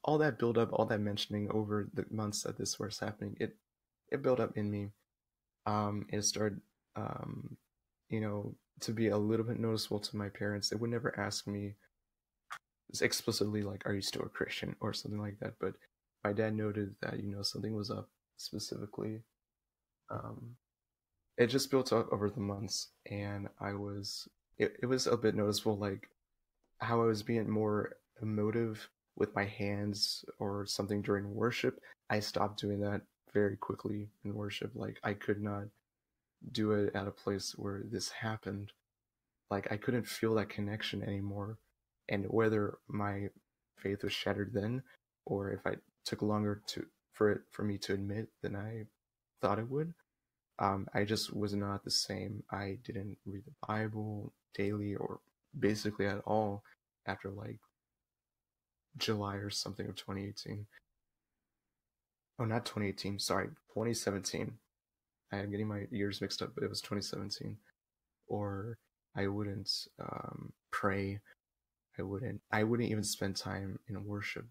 all that build up, all that mentioning over the months that this was happening, it built up in me. It started, to be a little bit noticeable to my parents. They would never ask me explicitly, like, are you still a Christian or something like that? But my dad noted that, something was up specifically. It just built up over the months, and it was a bit noticeable, like how I was being more emotive with my hands or something during worship. I stopped doing that very quickly in worship. Like, I could not do it at a place where this happened. Like, I couldn't feel that connection anymore. And whether my faith was shattered then, or if I took longer for me to admit than I thought it would, I just was not the same. I didn't read the Bible daily or basically at all after like July or something of 2018. Oh, not 2018, sorry, 2017. I am getting my years mixed up, but it was 2017. Or I wouldn't pray. I wouldn't even spend time in worship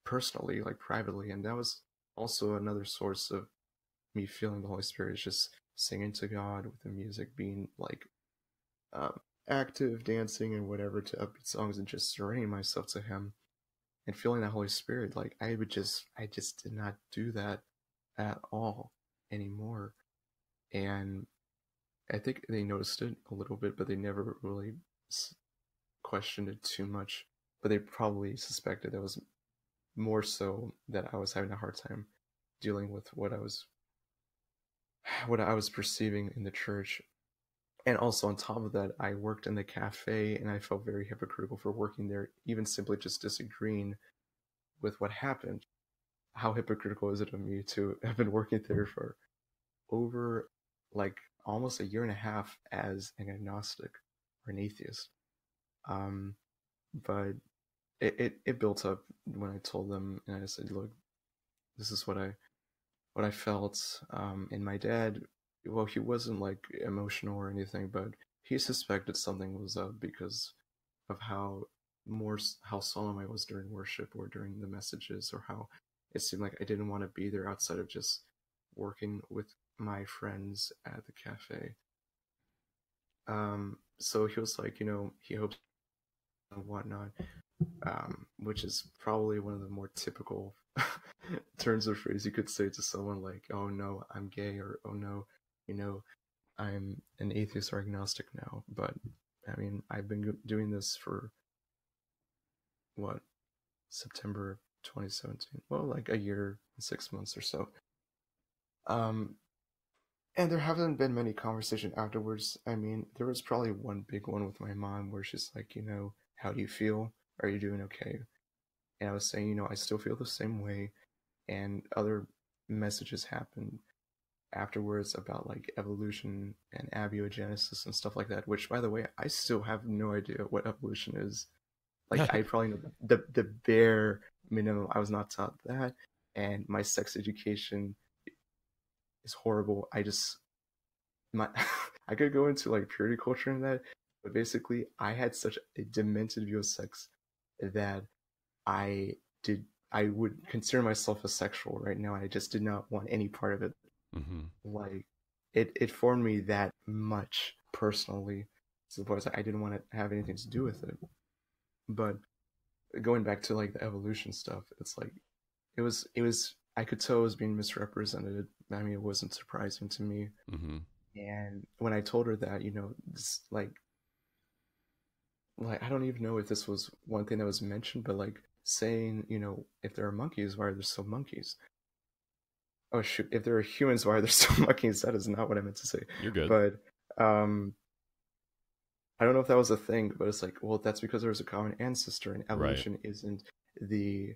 personally, like privately. And that was also another source of me feeling the Holy Spirit, is just singing to God with the music, being like active, dancing and whatever to upbeat songs, and just surrendering myself to Him and feeling that Holy Spirit. Like, I just did not do that at all anymore. And I think they noticed it a little bit, but they never really questioned it too much, but they probably suspected it was more so that I was having a hard time dealing with what I was perceiving in the church. And also on top of that, I worked in the cafe and I felt very hypocritical for working there, even simply just disagreeing with what happened. How hypocritical is it of me to have been working there for over like almost a year and a half as an agnostic or an atheist? Um, but it built up when I told them, and I said, look, this is what I felt. And my dad, well, he wasn't like emotional or anything, but he suspected something was up because of how solemn I was during worship or during the messages, or how it seemed like I didn't want to be there outside of just working with my friends at the cafe. So he was like, he hopes and whatnot, which is probably one of the more typical turns of phrase you could say to someone, like, "Oh no, I'm gay," or "Oh no, you know, I'm an atheist or agnostic now." But I mean, I've been doing this for what, September 2017? Well, like a year and 6 months or so. Um, and there haven't been many conversations afterwards. I mean, there was probably one big one with my mom where she's like, how do you feel? Are you doing okay? And I was saying, I still feel the same way. And other messages happened afterwards about like evolution and abiogenesis and stuff like that, which, by the way, I still have no idea what evolution is. Like, I probably know the bare minimum. I was not taught that, and my sex education is horrible. My I could go into like purity culture and that, but basically, I had such a demented view of sex that I did I would consider myself asexual right now. I just did not want any part of it. Mm-hmm. Like, it formed me that much personally, to the point I didn't want to have anything to do with it. But going back to like the evolution stuff, it's like it was I could tell it was being misrepresented. I mean, it wasn't surprising to me. Mm-hmm. And when I told her that, this, like I don't even know if this was one thing that was mentioned, but like saying, if there are monkeys, why are there still monkeys? Oh shoot, if there are humans, why are there still monkeys? That is not what I meant to say. You're good. But I don't know if that was a thing, but it's like, well, that's because there was a common ancestor, and evolution isn't the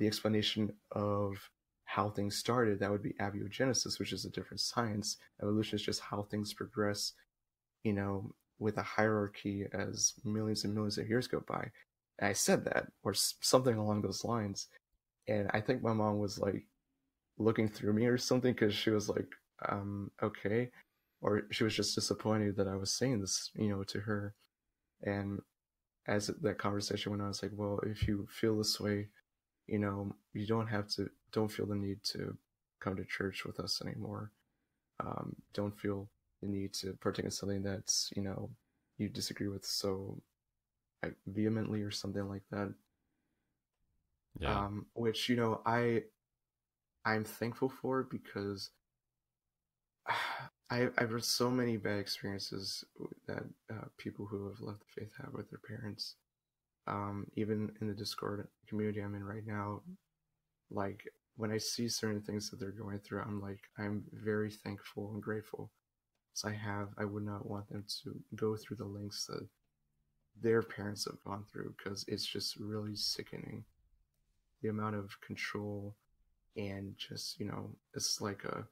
explanation of how things started. That would be abiogenesis, which is a different science. Evolution is just how things progress, with a hierarchy as millions and millions of years go by. And I said that, or something along those lines. And I think my mom was like looking through me or something, because she was like, okay. Or she was just disappointed that I was saying this, to her. And as that conversation went on, I was like, well, if you feel this way, you don't feel the need to come to church with us anymore. Don't feel the need to partake in something that's, you disagree with so vehemently or something like that. Yeah. Which, I'm thankful for, because I've heard so many bad experiences that people who have left the faith have with their parents. Even in the Discord community I'm in right now, like when I see certain things that they're going through, I'm very thankful and grateful. So I would not want them to go through the lengths that their parents have gone through, because it's just really sickening. The amount of control and just, it's like a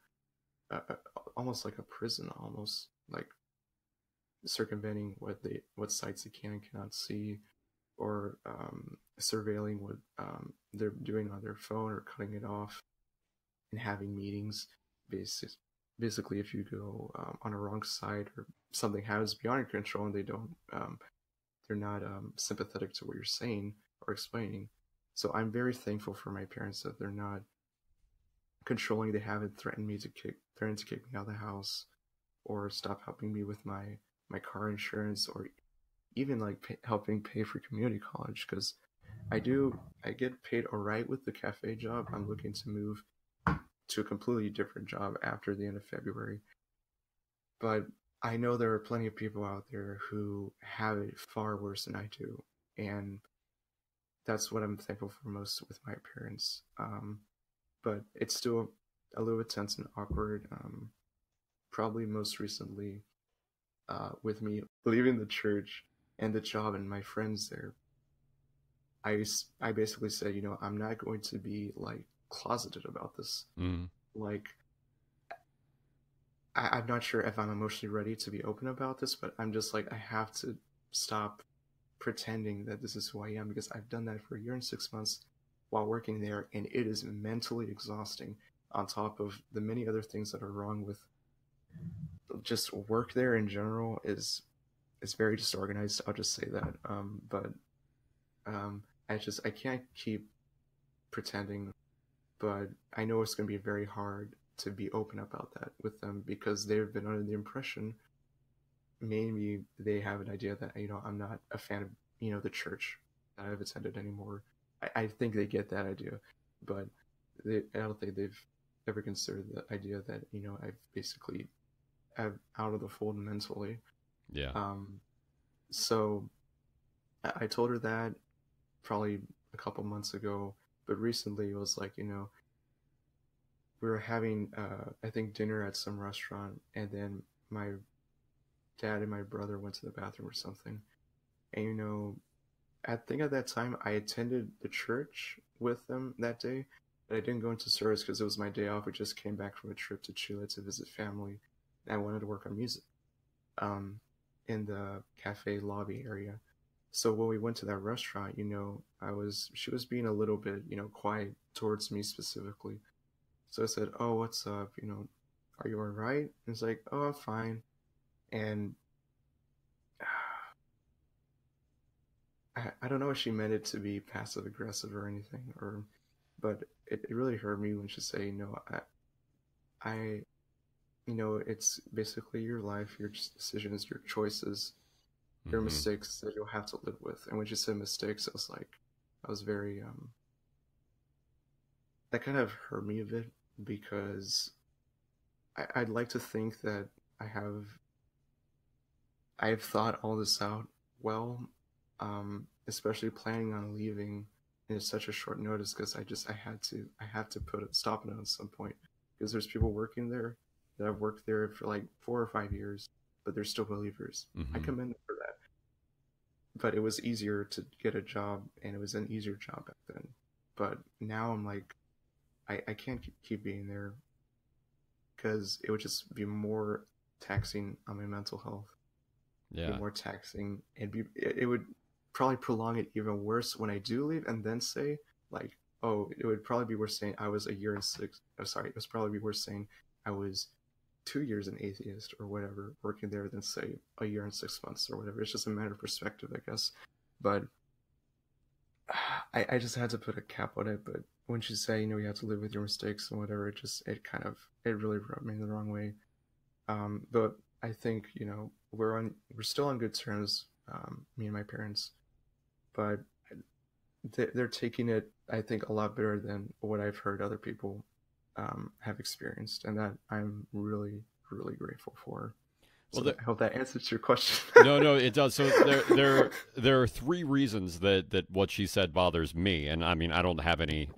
almost like a prison, almost like circumventing what sites they can and cannot see, or surveilling what they're doing on their phone, or cutting it off, and having meetings. Basically, if you go on a wrong side, or something happens beyond your control, and they're not sympathetic to what you're saying or explaining. So I'm very thankful for my parents that they're not controlling. They haven't threatened to kick me out of the house, or stop helping me with my car insurance, or even like helping pay for community college, because I get paid all right with the cafe job. I'm looking to move to a completely different job after the end of February, but I know there are plenty of people out there who have it far worse than I do, and that's what I'm thankful for most with my parents. But it's still a little bit tense and awkward. Probably most recently, with me leaving the church and the job and my friends there, I basically said, I'm not going to be like closeted about this. Mm. Like, I'm not sure if I'm emotionally ready to be open about this, but I'm just like, I have to stop pretending that this is who I am, because I've done that for a year and 6 months while working there, and it is mentally exhausting on top of the many other things that are wrong with just work there in general. Is very disorganized. I'll just say that. But I can't keep pretending, but I know it's going to be very hard to be open about that with them, because they've been under the impression, maybe they have an idea that, I'm not a fan of, the church that I've attended anymore. I think they get that idea, but I don't think they've ever considered the idea that, I've basically out of the fold mentally. Yeah. So I told her that probably a couple months ago, but recently it was like, we were having, I think, dinner at some restaurant, and then my dad and my brother went to the bathroom or something. And, I think at that time I attended the church with them that day, but I didn't go into service because it was my day off. We just came back from a trip to Chile to visit family, and I wanted to work on music in the cafe lobby area. So when we went to that restaurant, she was being a little bit, quiet towards me specifically. So I said, "Oh, what's up? Are you all right?" And it's like, "Oh, I'm fine." And I don't know if she meant it to be passive aggressive or anything, but it really hurt me when she said, I it's basically your life, your decisions, your choices, your mistakes that you'll have to live with. And when she said mistakes, I was very, that kind of hurt me a bit, because I'd like to think that I've thought all this out well, especially planning on leaving in such a short notice, because I have to put a stop on it at some point, because there's people working there that have worked there for like 4 or 5 years, but they're still believers. I commend them for that. But it was easier to get a job, and it was an easier job back then. But now I'm like, I can't keep being there, because it would just be more taxing on my mental health. Yeah. Be more taxing, and it would probably prolong it even worse when I do leave, and then say like, oh, it would probably be worse saying I was a year and six. Oh, sorry, it was probably be worse saying I was 2 years an atheist or whatever working there than say a year and 6 months or whatever. It's just a matter of perspective, I guess. But I just had to put a cap on it. But when she said, you have to live with your mistakes and whatever, it really rubbed me the wrong way. But I think, we're still on good terms, me and my parents, but they're taking it, I think, a lot better than what I've heard other people have experienced, and that I'm really, really grateful for. So I hope that answers your question. No, it does. So there are 3 reasons that what she said bothers me, and I mean, I don't have any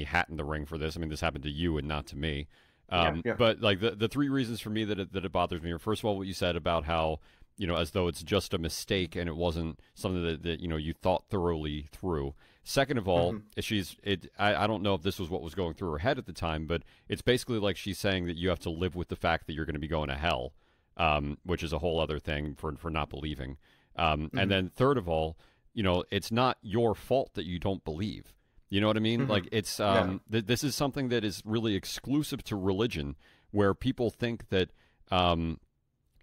hat in the ring for this. I mean, this happened to you and not to me. Yeah. But like the 3 reasons for me that it bothers me are, first of all, what you said about how, as though it's just a mistake and it wasn't something that you thought thoroughly through. Second of all, I don't know if this was what was going through her head at the time, but it's basically like she's saying that you have to live with the fact that you're going to be going to hell, which is a whole other thing for not believing. And then third of all, it's not your fault that you don't believe. You know what I mean? Like it's this is something that is really exclusive to religion, where people think that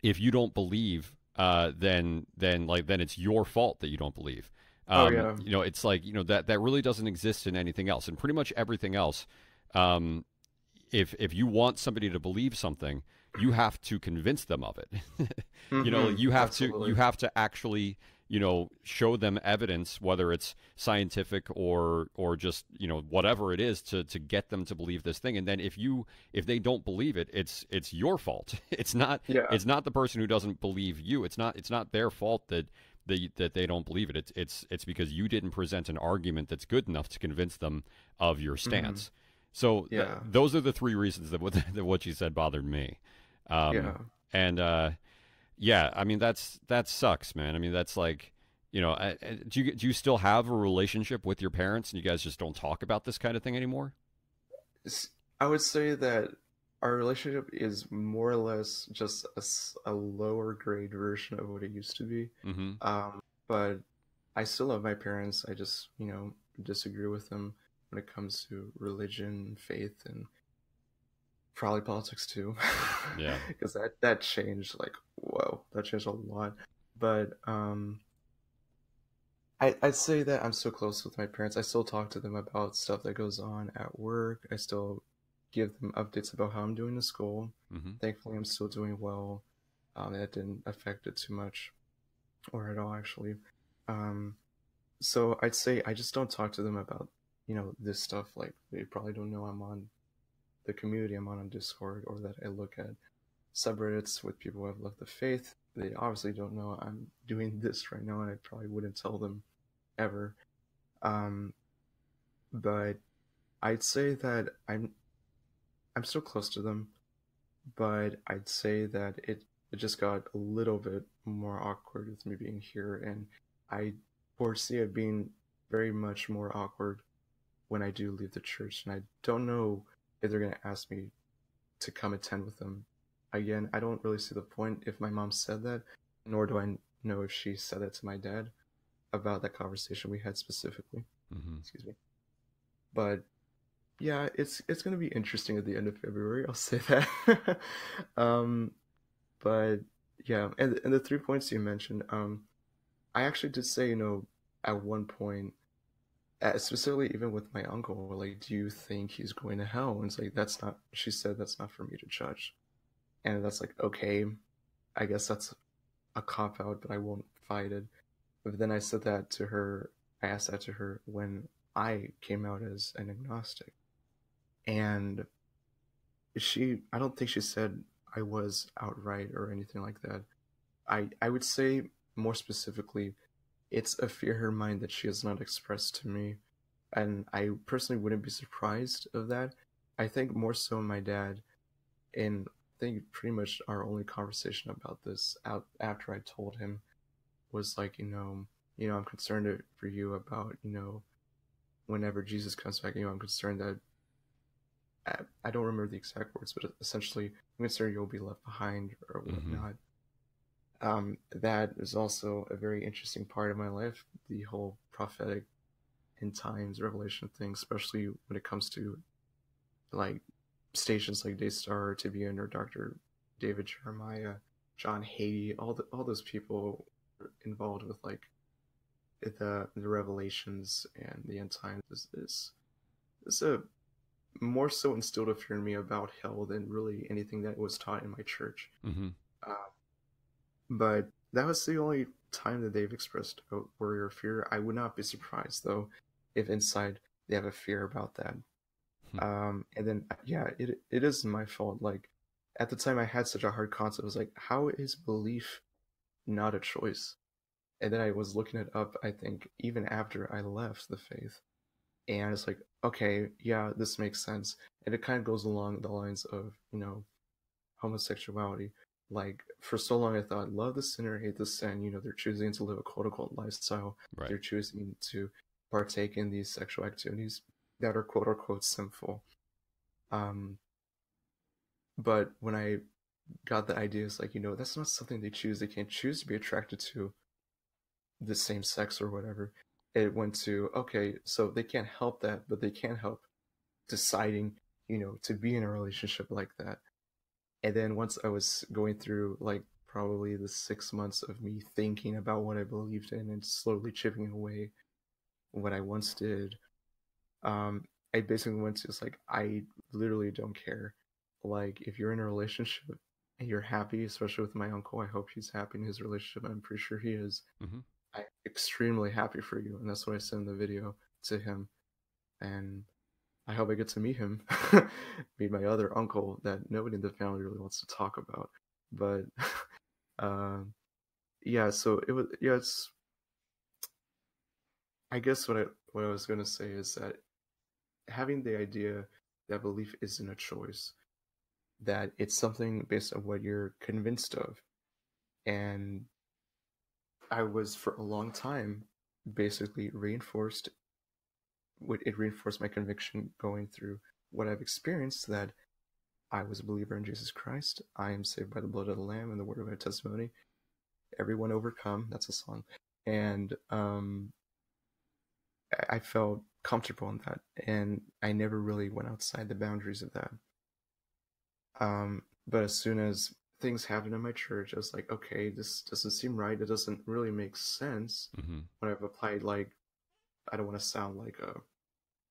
if you don't believe, then it's your fault that you don't believe. It's like that really doesn't exist in anything else, and pretty much everything else. If you want somebody to believe something, you have to convince them of it. You have to actually show them evidence, whether it's scientific or just, whatever it is, to get them to believe this thing. And then if they don't believe it, it's your fault. It's not Yeah. it's not the person who doesn't believe you. It's not their fault that they don't believe it. It's because you didn't present an argument that's good enough to convince them of your Hmm. stance. So Yeah. those are the three reasons that what you said bothered me. Yeah. And yeah, I mean that sucks, man. I mean that's like, do you still have a relationship with your parents, and you guys just don't talk about this kind of thing anymore? S- I would say that our relationship is more or less just a lower grade version of what it used to be. Mm-hmm. But I still love my parents. I just, disagree with them when it comes to religion, faith, and probably politics too. Yeah. Because that changed, like, whoa, that changed a lot. But I'd say that I'm so close with my parents. I still talk to them about stuff that goes on at work. I still give them updates about how I'm doing in school. Mm-hmm. Thankfully, I'm still doing well. That didn't affect it too much, or at all, actually. Um, so I'd say I just don't talk to them about, this stuff. Like, they probably don't know I'm on the community I'm on Discord, or that I look at subreddits with people who have left the faith. They obviously don't know I'm doing this right now, and I probably wouldn't tell them ever. Um, but I'd say that I'm still close to them, but I'd say that it just got a little bit more awkward with me being here, and I foresee it being very much more awkward when I do leave the church, and I don't know if they're gonna ask me to come attend with them again. I don't really see the point if my mom said that, nor do I know if she said that to my dad about that conversation we had specifically. Mm-hmm. Excuse me. But yeah, it's gonna be interesting at the end of February. I'll say that. um, but yeah, and the 3 points you mentioned, I actually did say, at one point, specifically even with my uncle, like, do you think he's going to hell? And it's like, that's not. She said that's not for me to judge, and that's like, okay, I guess that's a cop out, but I won't fight it. But then I said that to her. I asked that to her when I came out as an agnostic, and I don't think she said I was outright or anything like that. I would say more specifically, it's a fear in her mind that she has not expressed to me, and I personally wouldn't be surprised of that. I think more so my dad, and I think pretty much our only conversation about this out after I told him was like, I'm concerned for you about, whenever Jesus comes back, I'm concerned that I don't remember the exact words, but essentially, I'm concerned you'll be left behind or Mm-hmm. whatnot. That is also a very interesting part of my life, the whole prophetic end times revelation thing, especially when it comes to like stations like Daystar, TBN, or Dr. David Jeremiah, John Hagee, all those people involved with like the revelations and the end times is a more so instilled a fear in me about hell than really anything that was taught in my church. Mm-hmm. Uh, but that was the only time that they've expressed a worry or fear. I would not be surprised though if inside they have a fear about that. And then yeah, it is my fault. Like at the time, I had such a hard concept. I was like, how is belief not a choice? And then I was looking it up. I think even after I left the faith, and it's like, okay, yeah, this makes sense, and it kind of goes along the lines of homosexuality. Like for so long, I thought, love the sinner, hate the sin. They're choosing to live a quote unquote lifestyle. Right. They're choosing to partake in these sexual activities that are quote unquote sinful. Um, but when I got the idea, it's like, that's not something they choose. They can't choose to be attracted to the same sex or whatever. It went to, okay, so they can't help that, but they can help deciding, to be in a relationship like that. And then once I was going through like probably the 6 months of me thinking about what I believed in and slowly chipping away what I once did, I basically went to, it's like, I literally don't care. Like, if you're in a relationship and you're happy, especially with my uncle, I hope he's happy in his relationship. I'm pretty sure he is. Mm-hmm. I'm extremely happy for you. And that's what I sent in the video to him. And I hope I get to meet him, meet my other uncle that nobody in the family really wants to talk about. But um, yeah, so it was, yeah, it's, I guess what I was gonna say is that having the idea that belief isn't a choice, that it's something based on what you're convinced of. And I was for a long time basically reinforced, it reinforced my conviction going through what I've experienced, that I was a believer in Jesus Christ. I am saved by the blood of the Lamb and the word of my testimony. Everyone overcome. That's a song. And I felt comfortable in that. And I never really went outside the boundaries of that. But as soon as things happened in my church, I was like, okay, this doesn't seem right. It doesn't really make sense. When I've applied, like, I don't want to sound like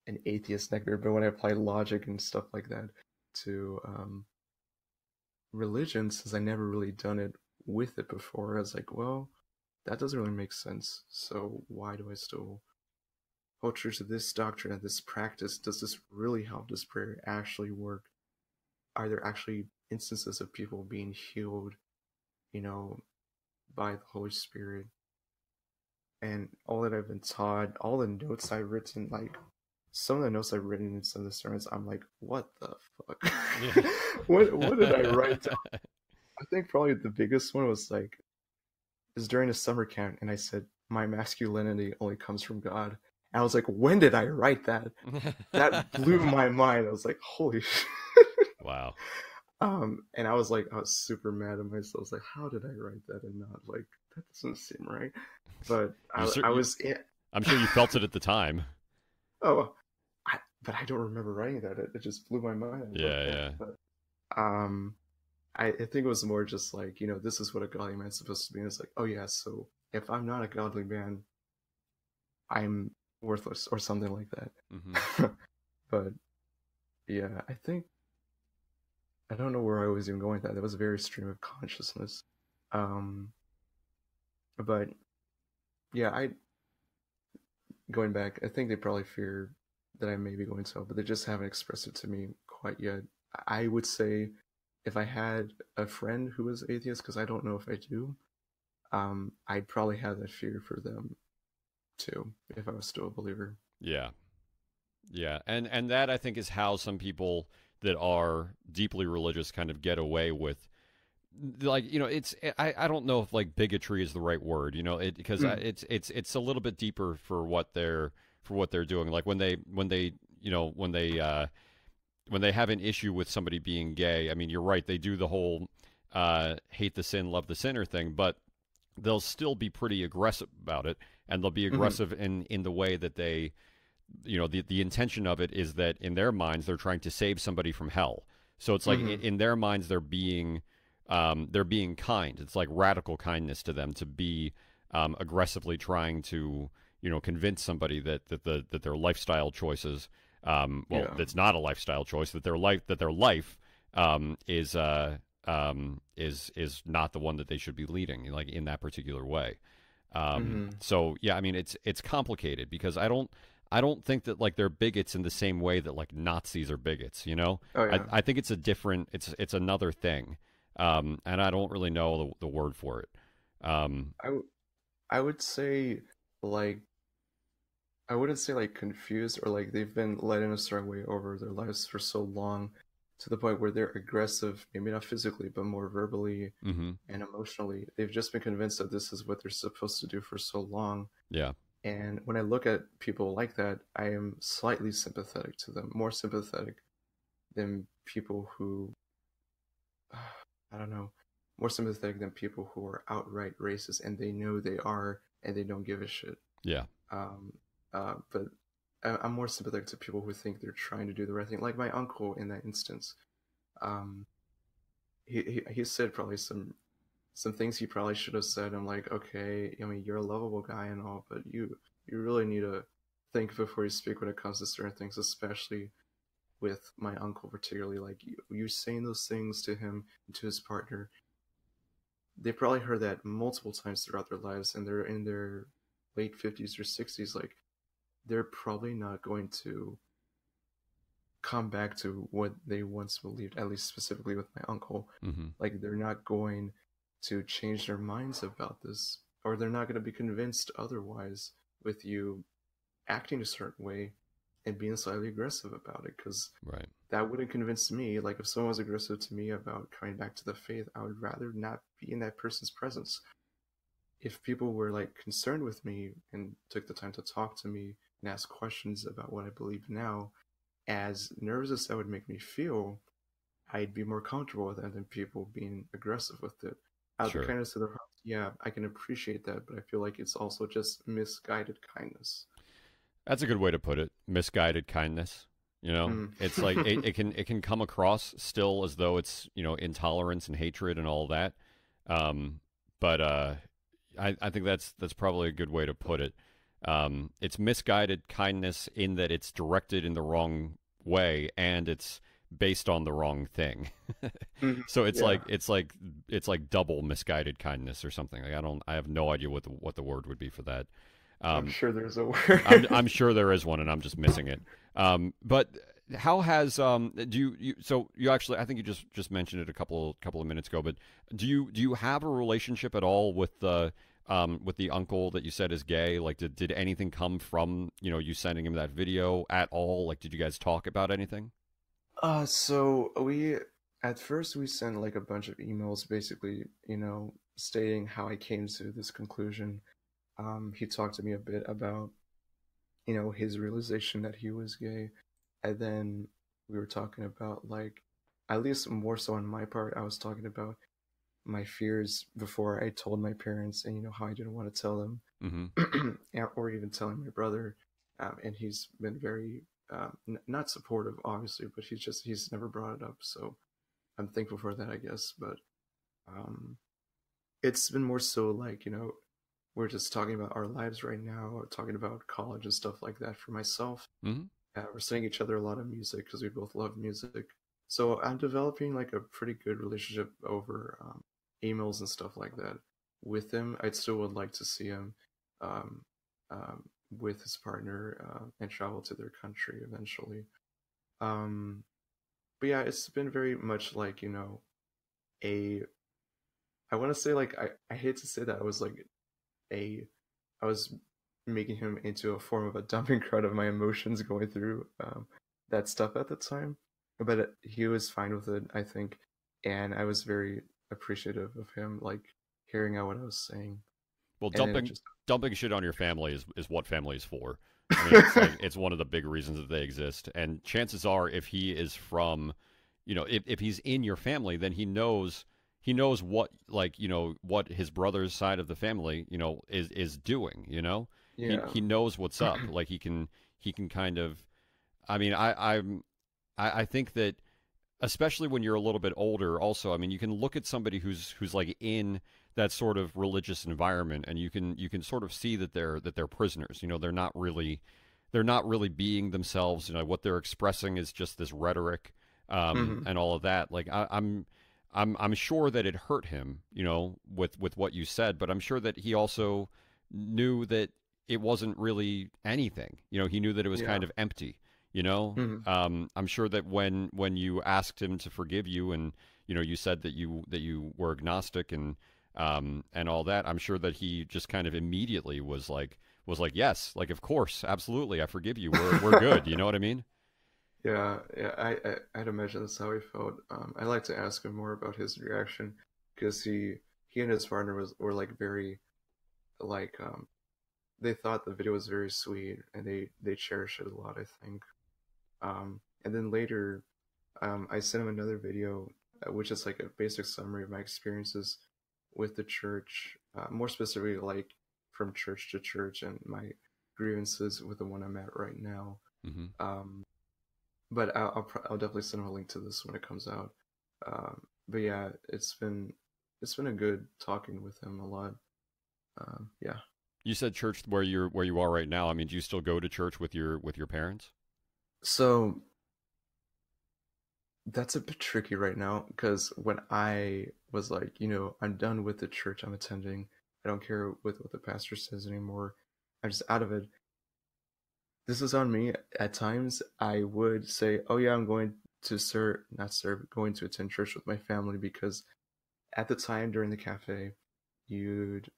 an atheist neckbeard, but when I applied logic and stuff like that to religion, since I never really done it with it before, I was like, well, that doesn't really make sense. So why do I still hold true to this doctrine and this practice? Does this really help? Does prayer actually work? Are there actually instances of people being healed, by the Holy Spirit? And all that I've been taught, all the notes I've written, like some of the notes I've written in some of the sermons, I'm like, what the fuck? Yeah. What did I write down? I think probably the biggest one was like, it was during a summer camp, and I said, my masculinity only comes from God. And I was like, when did I write that? That blew my mind. I was like, holy shit. Wow. And I was super mad at myself. I was like, how did I write that and not, like, that doesn't seem right. But I was in. I'm sure you felt it at the time. Oh, but I don't remember writing that. It just blew my mind. Yeah. But I think it was more just like, this is what a godly man's supposed to be. And it's like, oh yeah, so if I'm not a godly man, I'm worthless or something like that. But yeah, I don't know where I was even going with that. That was a very stream of consciousness. But yeah, going back, I think they probably fear that I may be going to hell, but they just haven't expressed it to me quite yet. I would say if I had a friend who was atheist, because I don't know if I do, I'd probably have that fear for them too, if I was still a believer. Yeah. And that, I think, is how some people that are deeply religious kind of get away with, like, it's, I don't know if, like, bigotry is the right word, because it's a little bit deeper for what they're doing. Like when they have an issue with somebody being gay, I mean, you're right, they do the whole hate the sin, love the sinner thing, but they'll still be pretty aggressive about it, and they'll be aggressive in the way that they, the intention of it is that in their minds they're trying to save somebody from hell. So it's like in their minds they're being kind. It's like radical kindness to them to be aggressively trying to convince somebody that their lifestyle choices, that's not a lifestyle choice, that their life is not the one that they should be leading, like, in that particular way. So yeah, I mean, it's complicated, because I don't think that, like, they're bigots in the same way that, like, Nazis are bigots. Oh, yeah. I think it's a different, it's another thing, and I don't really know the word for it. I would say, like, I wouldn't say, like, confused, or like they've been led in a certain way over their lives for so long, to the point where they're aggressive, maybe not physically, but more verbally and emotionally. They've just been convinced that this is what they're supposed to do for so long. Yeah. And when I look at people like that, I am slightly sympathetic to them, more sympathetic than people who, I don't know, more sympathetic than people who are outright racist, and they know they are, and they don't give a shit. Yeah. But I'm more sympathetic to people who think they're trying to do the right thing. Like my uncle in that instance, he said probably some things he probably should have said. I'm like, okay, I mean, you're a lovable guy and all, but you really need to think before you speak when it comes to certain things, especially with my uncle particularly. Like, you saying those things to him and to his partner, they probably heard that multiple times throughout their lives, and they're in their late 50s or 60s. Like, they're probably not going to come back to what they once believed, at least specifically with my uncle. Mm-hmm. Like, they're not going to change their minds about this, or they're not going to be convinced otherwise with you acting a certain way and being slightly aggressive about it, because Right. that wouldn't convince me. Like, if someone was aggressive to me about coming back to the faith, I would rather not be in that person's presence. If people were like concerned with me and took the time to talk to me and ask questions about what I believe now, as nervous as that would make me feel, I'd be more comfortable with that than people being aggressive with it. Out of the Sure. kindness of their heart, yeah, I can appreciate that, but I feel like it's also just misguided kindness. That's a good way to put it. Misguided kindness. You know, Mm. it's like it can come across still as though it's, you know, intolerance and hatred and all that. Um, but I think that's probably a good way to put it. It's misguided kindness in that it's directed in the wrong way and it's based on the wrong thing. Mhm. So Yeah, it's like double misguided kindness or something. Like I have no idea what the word would be for that. I'm Um, sure there's a I'm word. sure there is one, and I'm just missing it. But how has do you so you actually I think you just mentioned it a couple of minutes ago, but do you have a relationship at all with the uncle that you said is gay? Like, did anything come from, you know, you sending him that video at all? Like, did you guys talk about anything? So we at first we sent like a bunch of emails, basically, stating how I came to this conclusion. He talked to me a bit about, his realization that he was gay, and then we were talking about, like, at least more so on my part, I was talking about my fears before I told my parents, and how I didn't want to tell them, Mm-hmm. or even telling my brother. And he's been very not supportive, obviously, but he's never brought it up, so I'm thankful for that, I guess. But um, it's been more so like, we're just talking about our lives right now, talking about college and stuff like that for myself. Mm-hmm. We're sending each other a lot of music because we both love music. So I'm developing like a pretty good relationship over emails and stuff like that with him. I still would like to see him um, um, with his partner and travel to their country eventually. Um, but yeah, it's been very much like, a I want to say, like, I hate to say that I was like a I was making him into a form of a dumping ground of my emotions going through that stuff at the time. But he was fine with it, I think, and I was very appreciative of him, like, hearing out what I was saying, Well, and then it just dumping shit on your family is what family is for. I mean, it's like it's one of the big reasons that they exist. And chances are, if he is from, you know, if he's in your family, then he knows what, like, you know, what his brother's side of the family, you know, is doing. You know, yeah. he knows what's up. Like he can kind of. I mean, I think that especially when you're a little bit older also, I mean, you can look at somebody who's like in that sort of religious environment, and you can sort of see that they're prisoners. You know, they're not really being themselves. You know, what they're expressing is just this rhetoric, Hmm. and all of that. Like I'm sure that it hurt him, you know, with what you said, but I'm sure that he also knew that it wasn't really anything. You know, he knew that it was Yeah. kind of empty. You know, Hmm. I'm sure that when you asked him to forgive you, and you know, you said that you were agnostic and all that, I'm sure that he just kind of immediately was like, yes, like, of course, absolutely, I forgive you. We're good. You know what I mean? Yeah, yeah, I'd imagine that's how he felt. I'd like to ask him more about his reaction, because he and his partner were like very, like, they thought the video was very sweet, and they cherished it a lot, I think. And then later, I sent him another video, which is like a basic summary of my experiences with the church, more specifically, like, from church to church, and my grievances with the one I'm at right now. Hmm. Um, but I'll definitely send him a link to this when it comes out. But yeah, it's been a good talking with him a lot. Yeah. You said church where you are right now. I mean, do you still go to church with your parents? So That's a bit tricky right now because when I was like, I'm done with the church I'm attending. I don't care with what the pastor says anymore. I'm just out of it. This is on me. At times, I would say, "Oh yeah, I'm going to serve, not serve, going to attend church with my family," because at the time during the cafe, you'd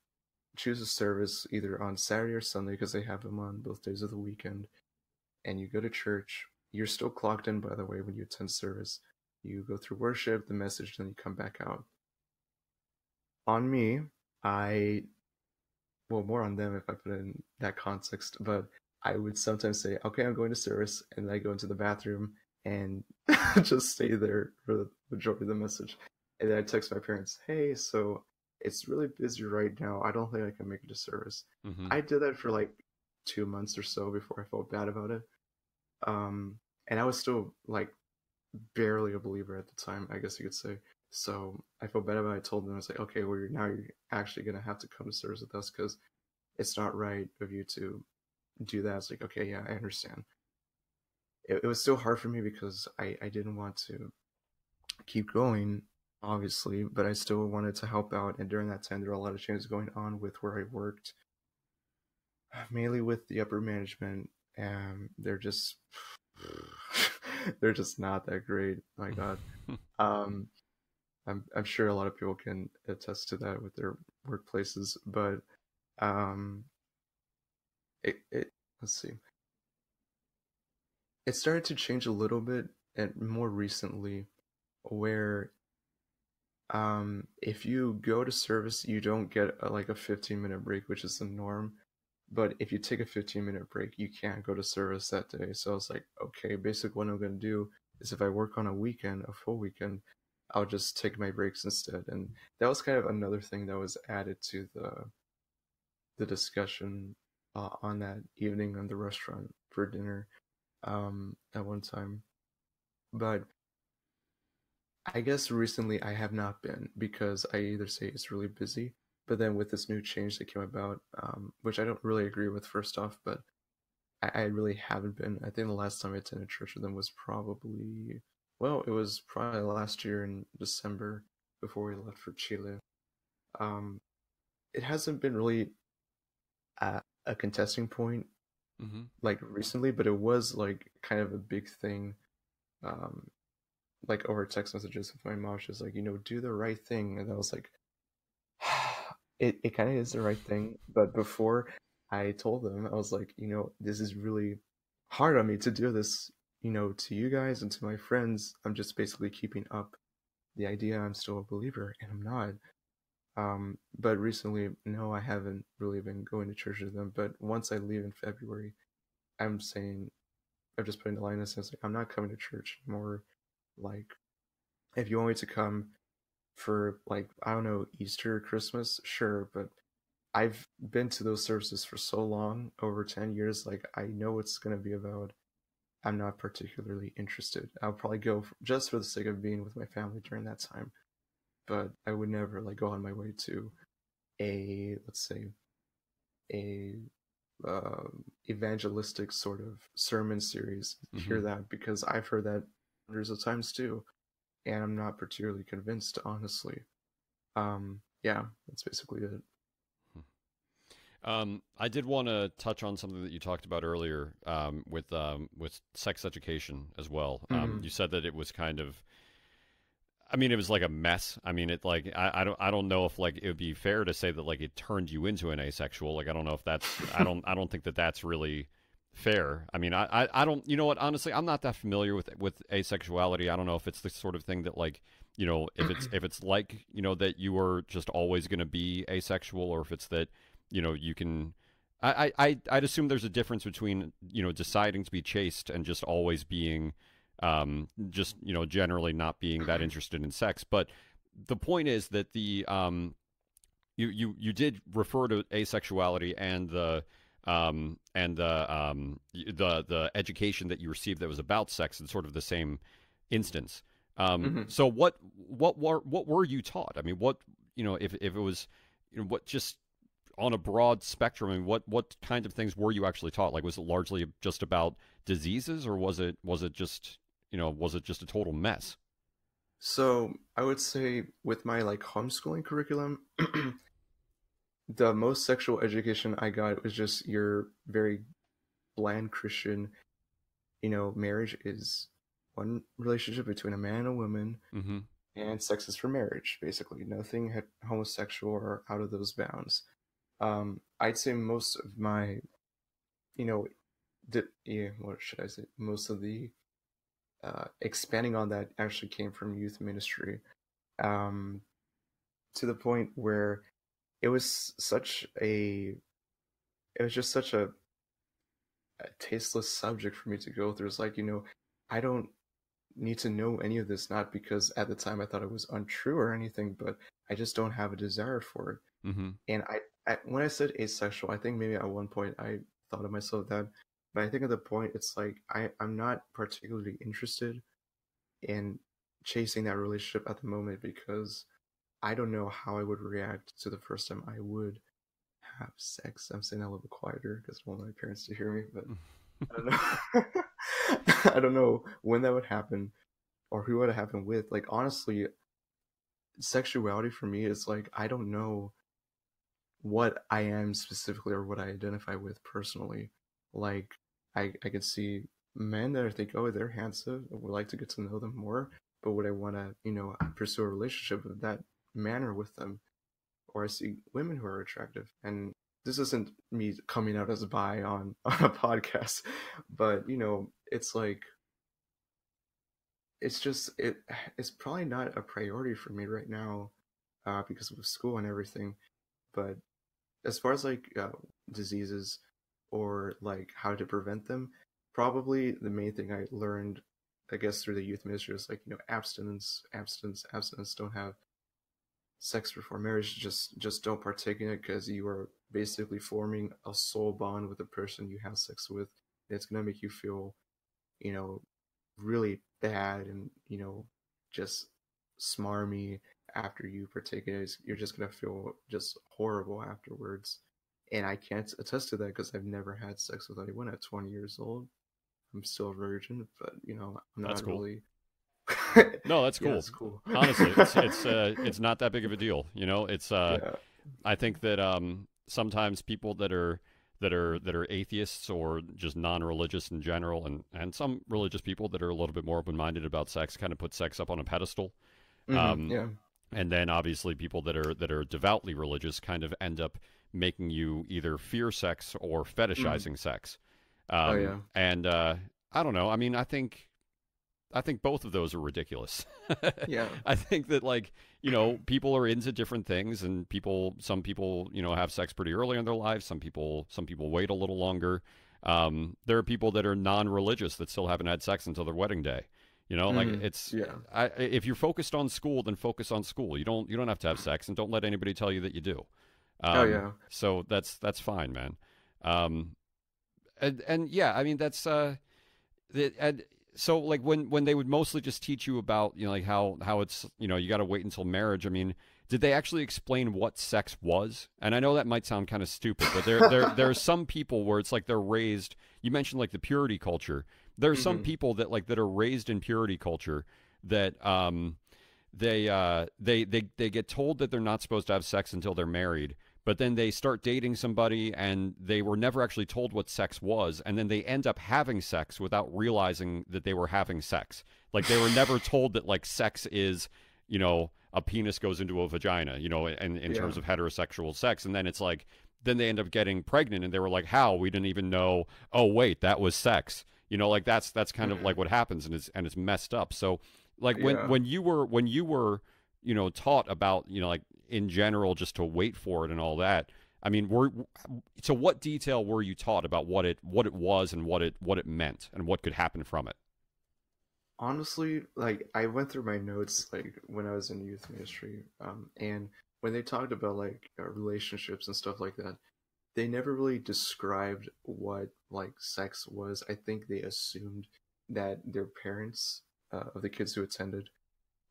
choose a service either on Saturday or Sunday because they have them on both days of the weekend, and you go to church. You're still clocked in, by the way, when you attend service. You go through worship, the message, then you come back out. On me, I, well, more on them if I put it in that context, but I would sometimes say, "Okay, I'm going to service," and then I go into the bathroom and just stay there for the majority of the message. And then I text my parents, "Hey, so it's really busy right now. I don't think I can make it to service." Mm-hmm. I did that for like 2 months or so before I felt bad about it. And I was still like barely a believer at the time, I guess you could say. So I felt bad about it. I told them, I was like, "Okay, well, now you're actually gonna have to come to service with us because it's not right of you to do that." It's like, "Okay, yeah, I understand." It was still hard for me because I didn't want to keep going, obviously, but I still wanted to help out. And during that time, there were a lot of changes going on with where I worked, mainly with the upper management, and they're just they're just not that great. My God. Um, I'm sure a lot of people can attest to that with their workplaces, but um, it let's see. It started to change a little bit, and more recently, where if you go to service, you don't get like a 15-minute break, which is the norm. But if you take a 15-minute break, you can't go to service that day. So I was like, okay, basically what I'm gonna do is if I work on a weekend, a full weekend, I'll just take my breaks instead. And that was kind of another thing that was added to the discussion on that evening in the restaurant for dinner at one time. But I guess recently I have not been because I either say it's really busy, but then with this new change that came about, which I don't really agree with first off, but I really haven't been. I think the last time I attended church with them was probably, well, it was probably last year in December before we left for Chile. Um, it hasn't been really a contesting point Mm-hmm. like recently, but it was like kind of a big thing. Um, like over text messages with my mom, she was like, "Do the right thing," and I was like, it kind of is the right thing. But before I told them, I was like, this is really hard on me to do this, to you guys and to my friends. I'm just basically keeping up the idea I'm still a believer, and I'm not. But recently, no, I haven't really been going to church with them. But once I leave in February, I'm saying, I'm just putting the line in the sense like I'm not coming to church anymore. Like, if you want me to come for like, I don't know, Easter or Christmas, sure, but I've been to those services for so long, over 10 years, like I know what it's going to be about. I'm not particularly interested. I'll probably go just for the sake of being with my family during that time, but I would never like go on my way to let's say, a evangelistic sort of sermon series. Hear Mm-hmm. that because I've heard that hundreds of times too, and I'm not particularly convinced, honestly. Yeah, that's basically it. I did want to touch on something that you talked about earlier with sex education as well. Mm-hmm. You said that it was kind of, I mean, it was like a mess. I mean, it like I don't know if like it would be fair to say that like it turned you into an asexual. Like I don't know if that's I don't think that that's really fair. I mean, I don't, you know what, honestly, I'm not that familiar with asexuality. I don't know if it's the sort of thing that like, if it's like, that you are just always going to be asexual, or if it's that, you can, I'd assume there's a difference between, deciding to be chaste and just always being, just, generally not being that interested in sex. But the point is that you did refer to asexuality and the education that you received that was about sex in sort of the same instance. Mm-hmm. So what were you taught? I mean, what, if it was, what, just on a broad spectrum, I mean, what kind of things were you actually taught? Like, was it largely just about diseases, or was it just, was it just a total mess? So I would say with my like homeschooling curriculum, the most sexual education I got was just your very bland Christian, marriage is one relationship between a man and a woman, Mm-hmm. and sex is for marriage, basically. Nothing homosexual or out of those bounds. I'd say most of my, you know, yeah, what should I say? Most of the expanding on that actually came from youth ministry, um, to the point where it was such a, it was just such a tasteless subject for me to go through. It's like, I don't need to know any of this, not because at the time I thought it was untrue or anything, but I just don't have a desire for it. Mm-hmm. And when I said asexual, I think maybe at one point I thought of myself that, but I think at the point it's like I'm not particularly interested in chasing that relationship at the moment because I don't know how I would react to the first time I would have sex. I'm saying that a little bit quieter because I don't want my parents to hear me, but I don't know. I don't know when that would happen or who would it happen with. Like, honestly, sexuality for me is like, I don't know what I am specifically or what I identify with personally. Like, I could see men that I think, oh, they're handsome, I would like to get to know them more, but would I want to, pursue a relationship of that manner with them? Or I see women who are attractive, and this isn't me coming out as a bi on a podcast, but it's like it's probably not a priority for me right now, because of school and everything. But as far as like diseases or like how to prevent them, probably the main thing I learned, I guess, through the youth ministry is like, abstinence, abstinence, abstinence. Don't have sex before marriage. Just don't partake in it, because you are basically forming a soul bond with the person you have sex with. It's gonna make you feel, you know, really bad, and just smarmy after you partake in it. You're just gonna feel just horrible afterwards. And I can't attest to that because I've never had sex with anyone at 20 years old. I'm still a virgin, but I'm That's not cool. really. No, that's Yeah, cool. it's cool. Honestly, it's not that big of a deal. It's Yeah. I think that sometimes people that are atheists or just non-religious in general, and some religious people that are a little bit more open-minded about sex, kind of put sex up on a pedestal. Um, Yeah. and then obviously people that are devoutly religious kind of end up making you either fear sex or hmm fetishizing sex. Oh yeah. And I don't know. I mean, I think both of those are ridiculous. Yeah. I think that, like, people are into different things, and some people, have sex pretty early in their lives. Some people wait a little longer. There are people that are non-religious that still haven't had sex until their wedding day. Like, Yeah. if you're focused on school, then focus on school. You don't have to have sex, and don't let anybody tell you that you do. Oh yeah. So that's fine, man. Um, and yeah, I mean, that's and so, like, when they would mostly just teach you about, like, how it's, you got to wait until marriage. I mean, did they actually explain what sex was? And I know that might sound kind of stupid, but there are some people where it's like they're raised. You mentioned like the purity culture. There are some hmm people that are raised in purity culture that they get told that they're not supposed to have sex until they're married, but then they start dating somebody and they were never actually told what sex was, and then they end up having sex without realizing that they were having sex. Like, they were never told that, like, sex is, a penis goes into a vagina, in Yeah. terms of heterosexual sex. And then it's like, then they end up getting pregnant and they were like, how? We didn't even know. Oh, wait, that was sex. Like, that's kind of like hmm what happens, and it's messed up. So, like, when Yeah. when you were when you were taught about, like, in general, just to wait for it and all that. I mean, so what detail were you taught about what it was and what it meant and what could happen from it? Honestly, like I went through my notes like when I was in youth ministry, and when they talked about like relationships and stuff like that, they never really described what like sex was. I think they assumed that their parents, of the kids who attended,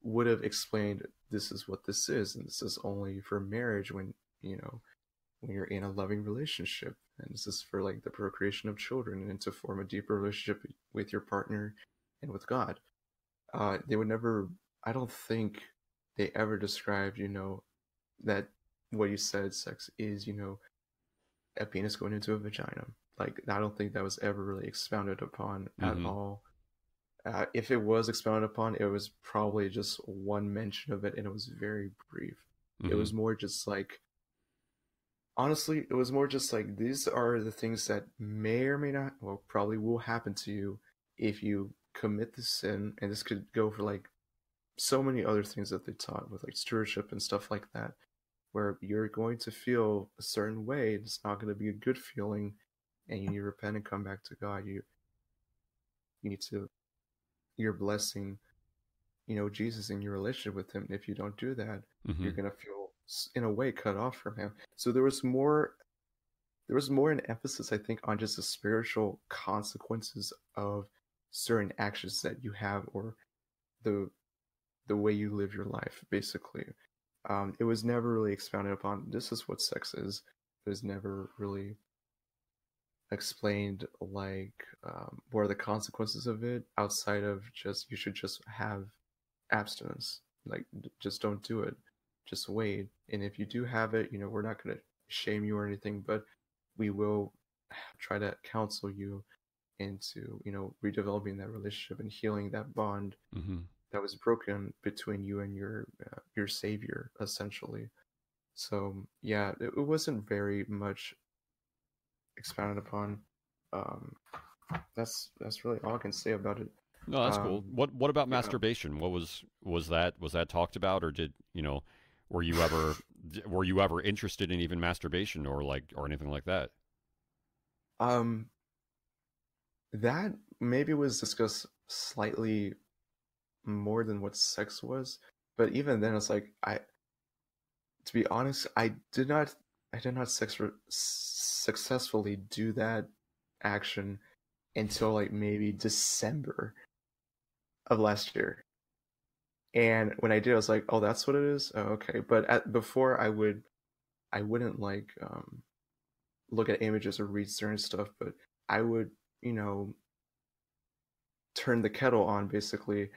would have explained this is what this is, and this is only for marriage when you're in a loving relationship, and this is for like the procreation of children and to form a deeper relationship with your partner and with God. they would never, I don't think they ever described, that what you said sex is, a penis going into a vagina. Like, I don't think that was ever really expounded upon at Mm-hmm. all. If it was expounded upon, it was probably just one mention of it, and it was very brief. It Mm-hmm. was more just like, honestly, it was more just like, these are the things that may or may not, well, probably will happen to you if you commit the sin. And this could go for like so many other things that they taught with like stewardship and stuff like that, where you're going to feel a certain way. It's not going to be a good feeling, and you need to repent and come back to God. You need to, you're blessing, Jesus in your relationship with Him. And if you don't do that, Mm-hmm. you're going to feel, in a way, cut off from Him. So there was more an emphasis, I think, on just the spiritual consequences of certain actions that you have, or the the way you live your life, basically. It was never really expounded upon. This is what sex is. It was never really explained, like, what are the consequences of it, outside of just, you should just have abstinence. Like, just don't do it. Just wait. And if you do have it, we're not going to shame you or anything, but we will try to counsel you into, redeveloping that relationship and healing that bond Mm-hmm. that was broken between you and your savior, essentially. So yeah, it wasn't very much expounded upon. Um, that's really all I can say about it. No, that's cool. What about Yeah. masturbation? Was that talked about, or did were you ever were you ever interested in even masturbation or anything like that? Um, that maybe was discussed slightly more than what sex was, but even then, it's like, to be honest, I did not successfully do that action until like maybe December of last year. And when I did, I was like, "Oh, that's what it is." Oh, okay. But before, I wouldn't like, look at images or read certain stuff, but I would, you know turn the kettle on, basically,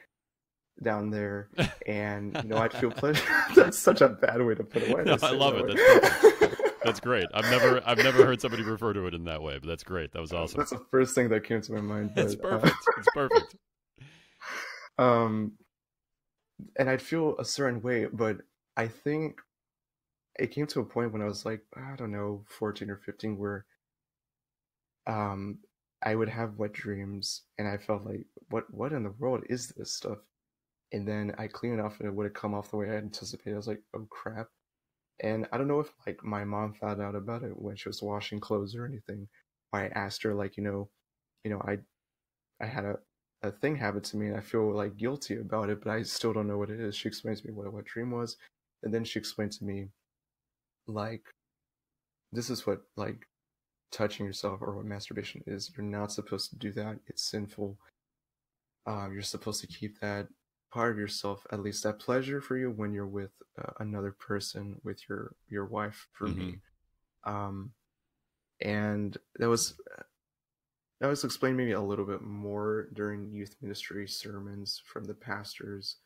down there, and I'd feel pleasure. That's such a bad way to put it. Why did I No, I say it love it. That's perfect. that That's great. I've never heard somebody refer to it in that way, but that's great. That was way? awesome. That's the first thing that came to my mind. It's But perfect. It's perfect. um, and I'd feel a certain way, but I think it came to a point when I was like, I don't know, 14 or 15, where um I would have wet dreams, and I felt like, what in the world is this stuff? And then I clean it off, and it would have come off the way I anticipated. I was like, oh crap. And I don't know if like my mom found out about it when she was washing clothes or anything. I asked her, like, I had a thing happen to me, and I feel like guilty about it, but I still don't know what it is. She explained to me what a wet dream was, and then she explained to me, like, this is what, like, touching yourself, or what masturbation is. You're not supposed to do that. It's sinful. You're supposed to keep that part of yourself, at least that pleasure for you, when you're with another person, with your wife, for Mm-hmm. me. Um, and that was explained maybe a little bit more during youth ministry sermons from the pastors.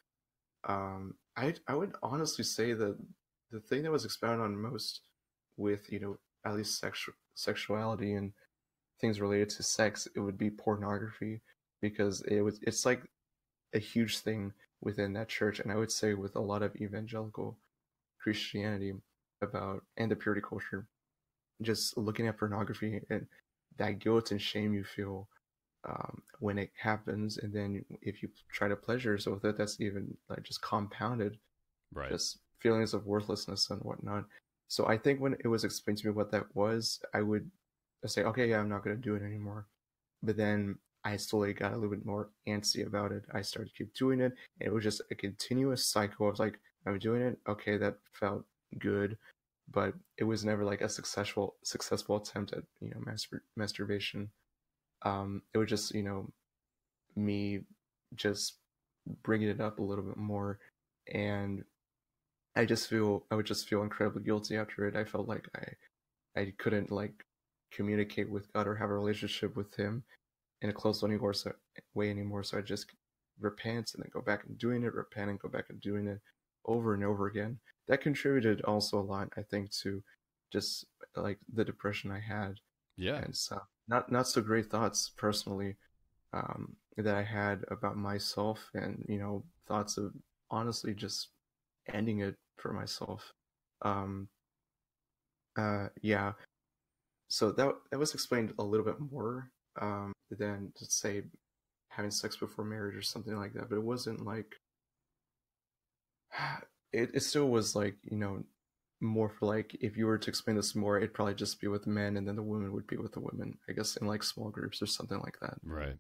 I would honestly say that the thing that was expounded on most, with, at least sexuality and things related to sex, it would be pornography, because it's like a huge thing within that church, and I would say with a lot of evangelical Christianity, about, and the purity culture, just looking at pornography, and that guilt and shame you feel, when it happens, and then if you try to pleasure yourself with it, that's even like just compounded, Right. just feelings of worthlessness and whatnot. So I think when it was explained to me what that was, I would say, okay, yeah, I'm not going to do it anymore. But then I slowly got a little bit more antsy about it. I started to keep doing it, and it was just a continuous cycle of like, I'm doing it, okay, that felt good, but it was never like a successful attempt at, masturbation. It was just, me just bringing it up a little bit more, and I would just feel incredibly guilty after it. I felt like I couldn't, like, communicate with God or have a relationship with Him in a close way anymore. So I just repent and then go back and doing it, repent and go back and doing it over and over again. That contributed also a lot, I think, to just like the depression I had Yeah. and so not so great thoughts personally that I had about myself, and thoughts of honestly just ending it for myself. Um, yeah, so that was explained a little bit more than to say having sex before marriage or something like that, but it wasn't like it still was like more for like if you were to explain this more, it'd probably just be with men and then the women would be with the women, I guess, in like small groups or something like that. Right.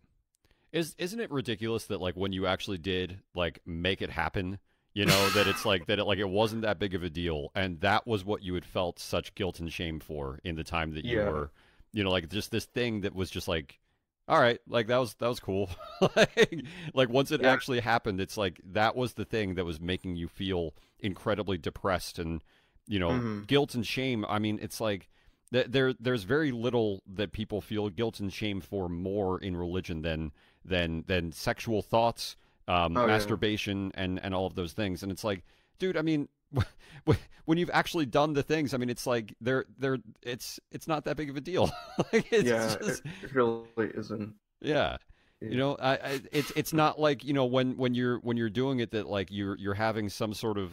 Isn't it ridiculous that like when you actually did like make it happen, that it's like that it wasn't that big of a deal, and that was what you had felt such guilt and shame for in the time that you Yeah. were, like just this thing that was just like, all right, like that was cool. like once it Yeah. actually happened, it's like that was the thing that was making you feel incredibly depressed and Hmm. guilt and shame. I mean, it's like there's very little that people feel guilt and shame for more in religion than sexual thoughts, Oh yeah. masturbation, and all of those things. And it's like, dude, I mean, when you've actually done the things, I mean, it's like it's not that big of a deal. like Yeah, it's it, just it really isn't. yeah. Yeah. It's not like when you're doing it that like you're having some sort of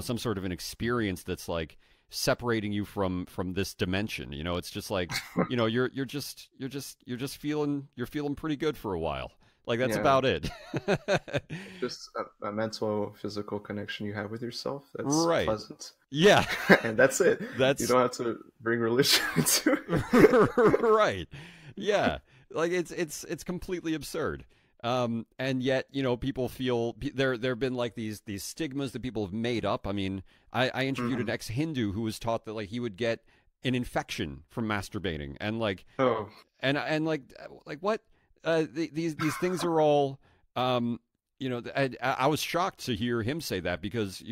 some sort of an experience that's like separating you from this dimension. It's just like you're just feeling pretty good for a while. Like that's Yeah, about it. just a mental, physical connection you have with yourself that's Right. pleasant, Yeah. and that's it. You That's don't have to bring religion into it. right. Yeah. Like it's completely absurd. And yet, people feel there have been like these stigmas that people have made up. I mean, I interviewed an Hmm. ex-Hindu who was taught that like he would get an infection from masturbating, and like Oh, and like what these things are all I was shocked to hear him say that because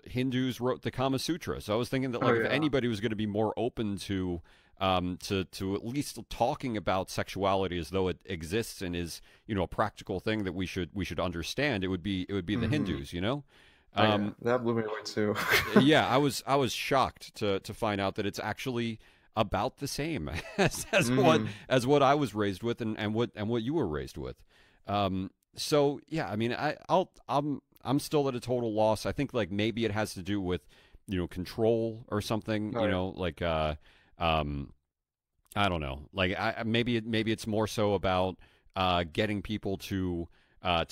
Hindus wrote the Kama Sutra, so I was thinking that oh like if yeah. anybody was going to be more open to at least talking about sexuality as though it exists and is a practical thing that we should understand, it would be the Hmm. Hindus. Oh yeah, um, that blew me away too. yeah, I was shocked to find out that it's actually about the same as what Hmm. as what I was raised with and what you were raised with. So yeah, I mean, I'm still at a total loss. I think like maybe it has to do with control or something. Oh yeah. Like um, I don't know. Like maybe it's more so about getting people to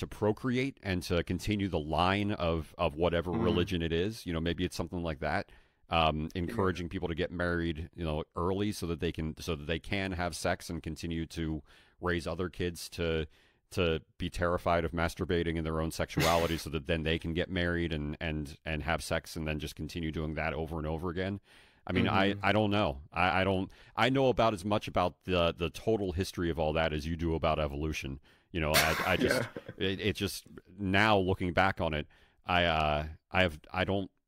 procreate and to continue the line of whatever Hmm. religion it is. Maybe it's something like that. Yeah. Encouraging people to get married, early so that they can have sex and continue to raise other kids to be terrified of masturbating in their own sexuality, so that then they can get married and have sex and then just continue doing that over and over again. I mean, I, Hmm. I don't know. I don't. I know about as much about the total history of all that as you do about evolution. I Yeah. just it just now looking back on it, I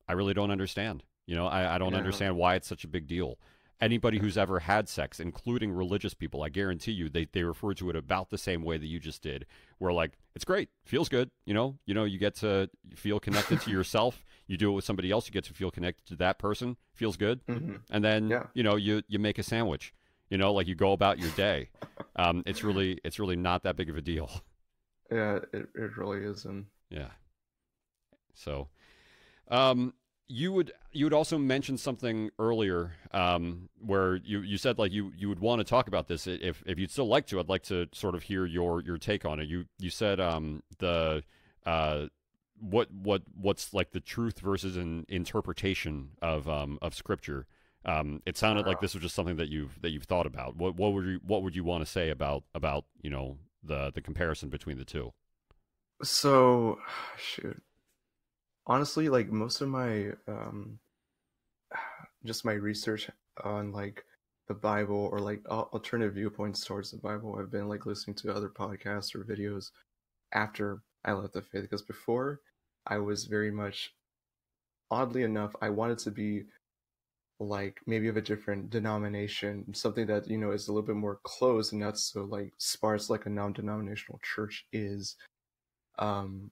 really don't understand. I don't Yeah. understand why it's such a big deal. Anybody who's ever had sex, including religious people, I guarantee you they refer to it about the same way that you just did. Where like it's great, feels good. You get to feel connected to yourself. You do it with somebody else, you get to feel connected to that person. Feels good, Hmm. and then Yeah. you make a sandwich. Like you go about your day. It's really not that big of a deal. Yeah. It really isn't. Yeah. So, um, you would also mention something earlier, where you said like you would want to talk about this if you'd still like to. I'd like to sort of hear your take on it. You said the uh what's like the truth versus an interpretation of scripture. It sounded like this was just something that you've thought about. What would you want to say about the comparison between the two? So, shoot. Honestly, like most of my just my research on like the Bible or like alternative viewpoints towards the Bible, I've been like listening to other podcasts or videos after I left the faith, because before I was very much, oddly enough, I wanted to be like maybe of a different denomination, something that is a little bit more closed and not so like sparse like a non-denominational church is. Um,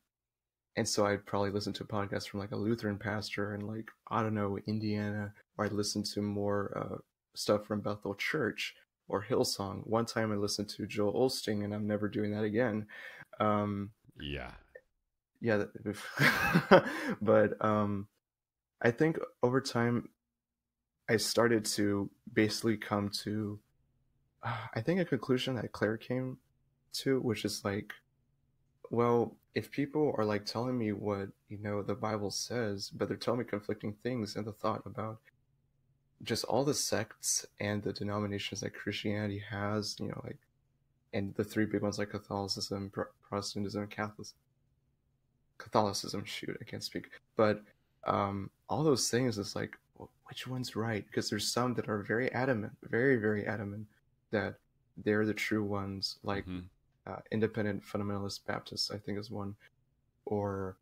and so I'd probably listen to a podcast from like a Lutheran pastor in like, I don't know, Indiana, or I'd listen to more stuff from Bethel Church or Hillsong. One time I listened to Joel Osteen, and I'm never doing that again. Um, Yeah. yeah, but I think over time I started to basically come to, I think, a conclusion that Claire came to, which is like, well, if people are like telling me what, the Bible says, but they're telling me conflicting things, and the thought about just all the sects and the denominations that Christianity has, like, and the three big ones like Catholicism, Protestantism, and Catholicism, shoot, I can't speak. But all those things is like, well, which one's right? Because there's some that are very adamant, very, very adamant that they're the true ones, like Mm-hmm. Independent Fundamentalist Baptists, I think is one, or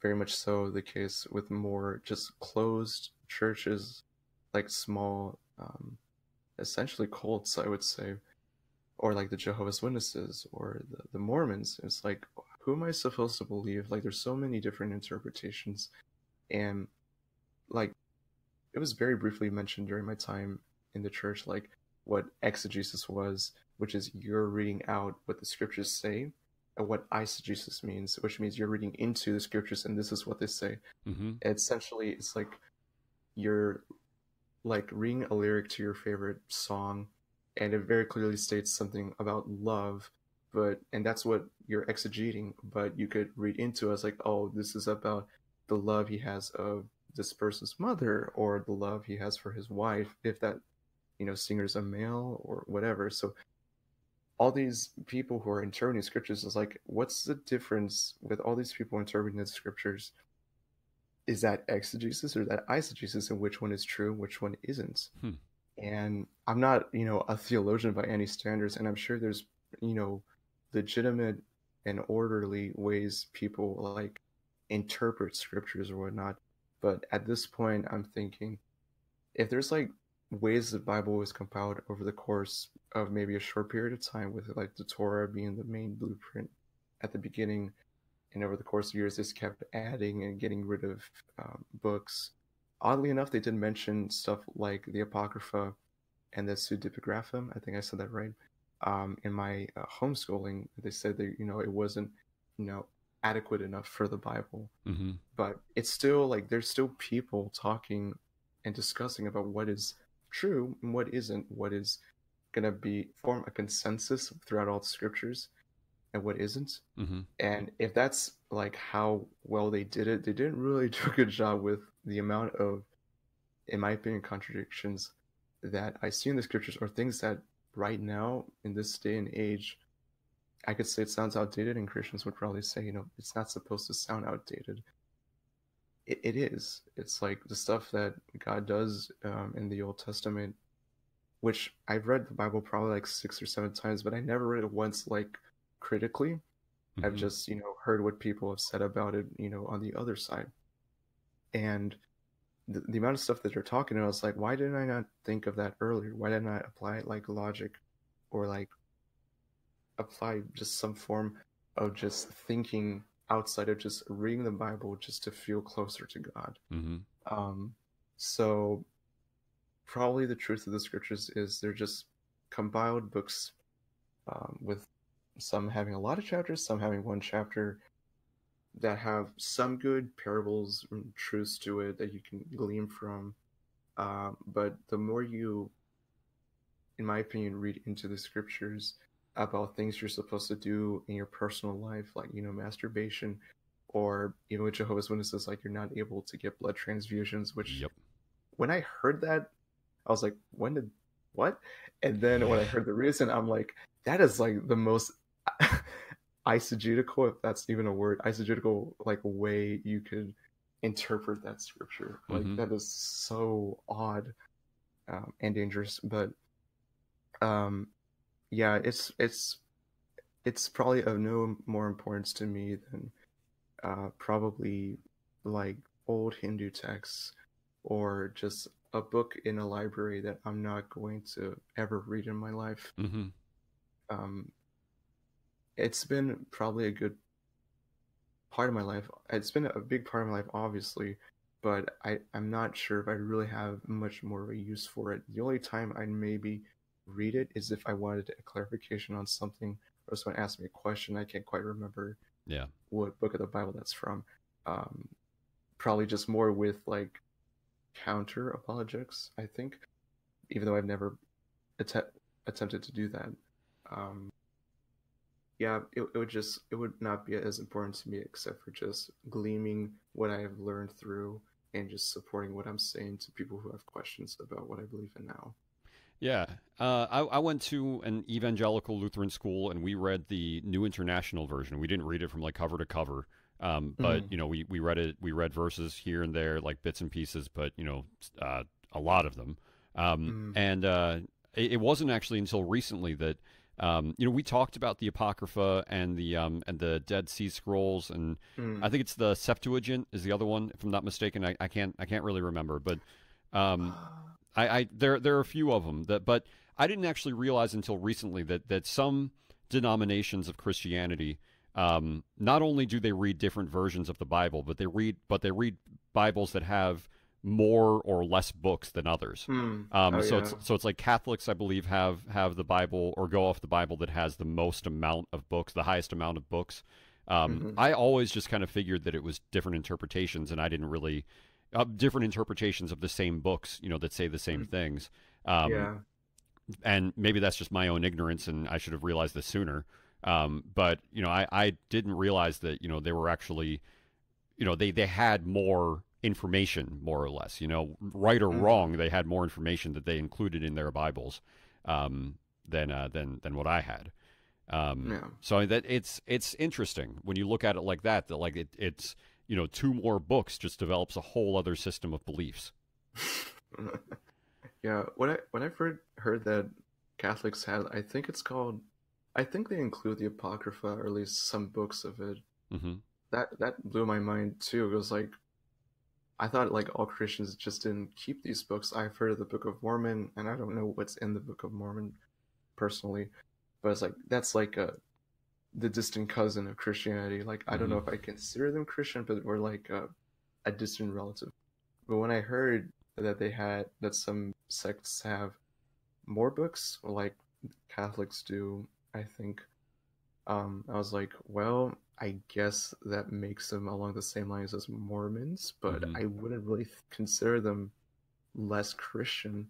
very much so the case with more just closed churches, like small, essentially cults, I would say, or like the Jehovah's Witnesses or the Mormons. It's like, who am I supposed to believe? Like, there's so many different interpretations. And like, it was very briefly mentioned during my time in the church, like what exegesis was, which is you're reading out what the scriptures say, and what eisegesis means, which means you're reading into the scriptures and this is what they say. Mm-hmm. Essentially, it's like you're like reading a lyric to your favorite song, and it very clearly states something about love, and that's what you're exegeting, but you could read into it as like, oh, this is about the love he has of this person's mother, or the love he has for his wife, if that, singer's a male or whatever. So all these people who are interpreting scriptures is like, what's the difference with all these people interpreting the scriptures? Is that exegesis or that eisegesis, and which one is true, which one isn't? Hmm. And I'm not, a theologian by any standards, and I'm sure there's, legitimate and orderly ways people like interpret scriptures or whatnot. But at this point, I'm thinking, if there's like ways the Bible was compiled over the course of maybe a short period of time, with like the Torah being the main blueprint at the beginning, and over the course of years, just kept adding and getting rid of books. Oddly enough, they did mention stuff like the Apocrypha and the Pseudepigraphum. I think I said that right. In my homeschooling, they said that it wasn't adequate enough for the Bible, Mm-hmm. but it's still like there's still people talking and discussing about what is true and what isn't, what is gonna be form a consensus throughout all the scriptures, and what isn't. Mm-hmm. And if that's like how well they did it, they didn't really do a good job with the amount of, in my opinion, contradictions that I see in the scriptures, or things that right now in this day and age, I could say it sounds outdated, and Christians would probably say, it's not supposed to sound outdated. It is. It's like the stuff that God does in the Old Testament, which I've read the Bible probably like 6 or 7 times, but I never read it once like critically. I've Mm-hmm. just, heard what people have said about it, on the other side. And the amount of stuff that they're talking about, I was like, why didn't I not think of that earlier? Why didn't I apply it like logic, or like apply just some form of just thinking outside of just reading the Bible just to feel closer to God? Mm-hmm. So probably the truth of the scriptures is they're just compiled books, with some having a lot of chapters, some having one chapter, that have some good parables and truths to it that you can glean from. But the more you, in my opinion, read into the scriptures about things you're supposed to do in your personal life, like, masturbation, or even with Jehovah's Witnesses, like you're not able to get blood transfusions, which Yep. when I heard that, I was like, what? And then when I heard the reason, I'm like, that is like the most eisegetical, if that's even a word, eisegetical like way you could interpret that scripture. Like Mm-hmm. that is so odd, and dangerous. But yeah, it's probably of no more importance to me than probably like old Hindu texts, or just a book in a library that I'm not going to ever read in my life. Mm-hmm. Um, it's been probably a good part of my life. It's been a big part of my life, obviously, but I'm not sure if I really have much more of a use for it. The only time I'd maybe read it is if I wanted a clarification on something, or someone asked me a question. I can't quite remember Yeah. what book of the Bible that's from. Um, Probably just more with like counter apologetics, I think, even though I've never att- attempted to do that. Um, yeah, it would not be as important to me except for just gleaming what I have learned through and just supporting what I'm saying to people who have questions about what I believe in now. Yeah. I went to an evangelical Lutheran school and we read the New International Version. We didn't read it from like cover to cover. But Mm, you know, we read it, we read verses here and there, like bits and pieces, but you know, a lot of them. mm, It wasn't actually until recently that, you know, we talked about the Apocrypha and the Dead Sea Scrolls, and I mm. think it's the Septuagint is the other one, if I'm not mistaken. I can't really remember, but um, there are a few of them that, but I didn't actually realize until recently that some denominations of Christianity, not only do they read different versions of the Bible, but they read Bibles that have more or less books than others. Mm. Oh yeah. So it's like Catholics, I believe, have the Bible or go off the Bible that has the most amount of books, the highest amount of books. Hmm. I always just kind of figured that it was different interpretations, and I didn't really different interpretations of the same books, you know, that say the same things. Um, Yeah. and maybe that's just my own ignorance, and I should have realized this sooner. But you know, I didn't realize that you know they were actually you know they had more information more or less. You know, right or Hmm. wrong, they had more information that they included in their Bibles um, than what I had. Yeah. So that it's interesting when you look at it like that. That like it's you know two more books just develops a whole other system of beliefs. Yeah, when I've heard that Catholics had, I think it's called, I think they include the Apocrypha or at least some books of it. Hmm. That blew my mind too. It was like I thought like all Christians just didn't keep these books. I've heard of the Book of Mormon, and I don't know what's in the Book of Mormon personally, but it's like that's like the distant cousin of Christianity. Like I don't know Hmm. if I consider them Christian, but we're like a distant relative. But when I heard that they had that some sects have more books, like Catholics do, I think. I was like, well, I guess that makes them along the same lines as Mormons, but Hmm. I wouldn't really consider them less Christian.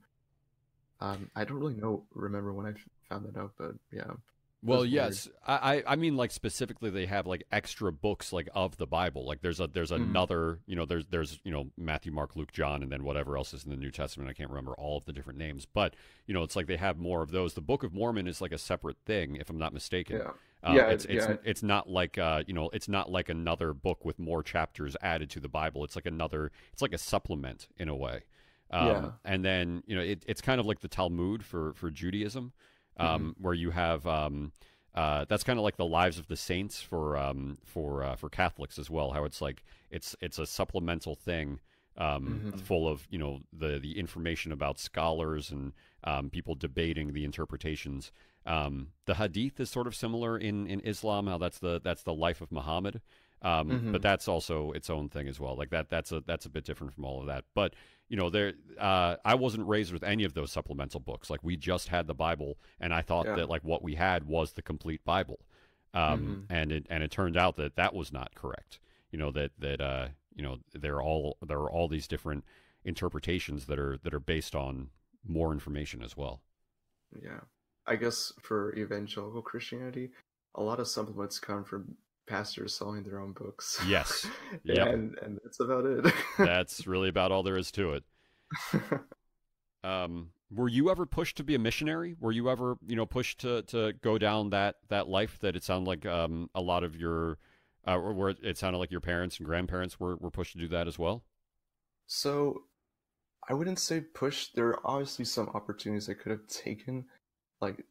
I don't really remember when I found that out, but yeah, it Well, was weird. yes, I mean like specifically they have like extra books like of the Bible. Like there's Mm, another you know there's you know Matthew, Mark, Luke, John, and then whatever else is in the New Testament. I can't remember all of the different names, but you know it's like they have more of those. The Book of Mormon is like a separate thing, if I'm not mistaken. yeah, yeah, yeah. It's not like you know it's not like another book with more chapters added to the Bible. It's like another it's like a supplement in a way. Yeah. And then you know it's kind of like the Talmud for Judaism, Hmm. where you have that's kind of like the lives of the saints for Catholics as well. How it's like it's a supplemental thing Hmm. full of you know the information about scholars and people debating the interpretations. The Hadith is sort of similar in Islam. How that's the life of Muhammad. But Hmm. that's also its own thing as well. Like that's a bit different from all of that. But you know, there I wasn't raised with any of those supplemental books. Like we just had the Bible, and I thought Yeah. that like what we had was the complete Bible. Hmm. And it turned out that that was not correct. You know that you know there are all these different interpretations that are based on more information as well. Yeah. I guess for evangelical Christianity, a lot of supplements come from pastors selling their own books. Yes. Yep. And that's about it. That's really about all there is to it. Were you ever pushed to be a missionary? Were you ever, you know, pushed to go down that life that it sounded like a lot of your, or where it sounded like your parents and grandparents were pushed to do that as well? So I wouldn't say push. There are obviously some opportunities I could have taken, like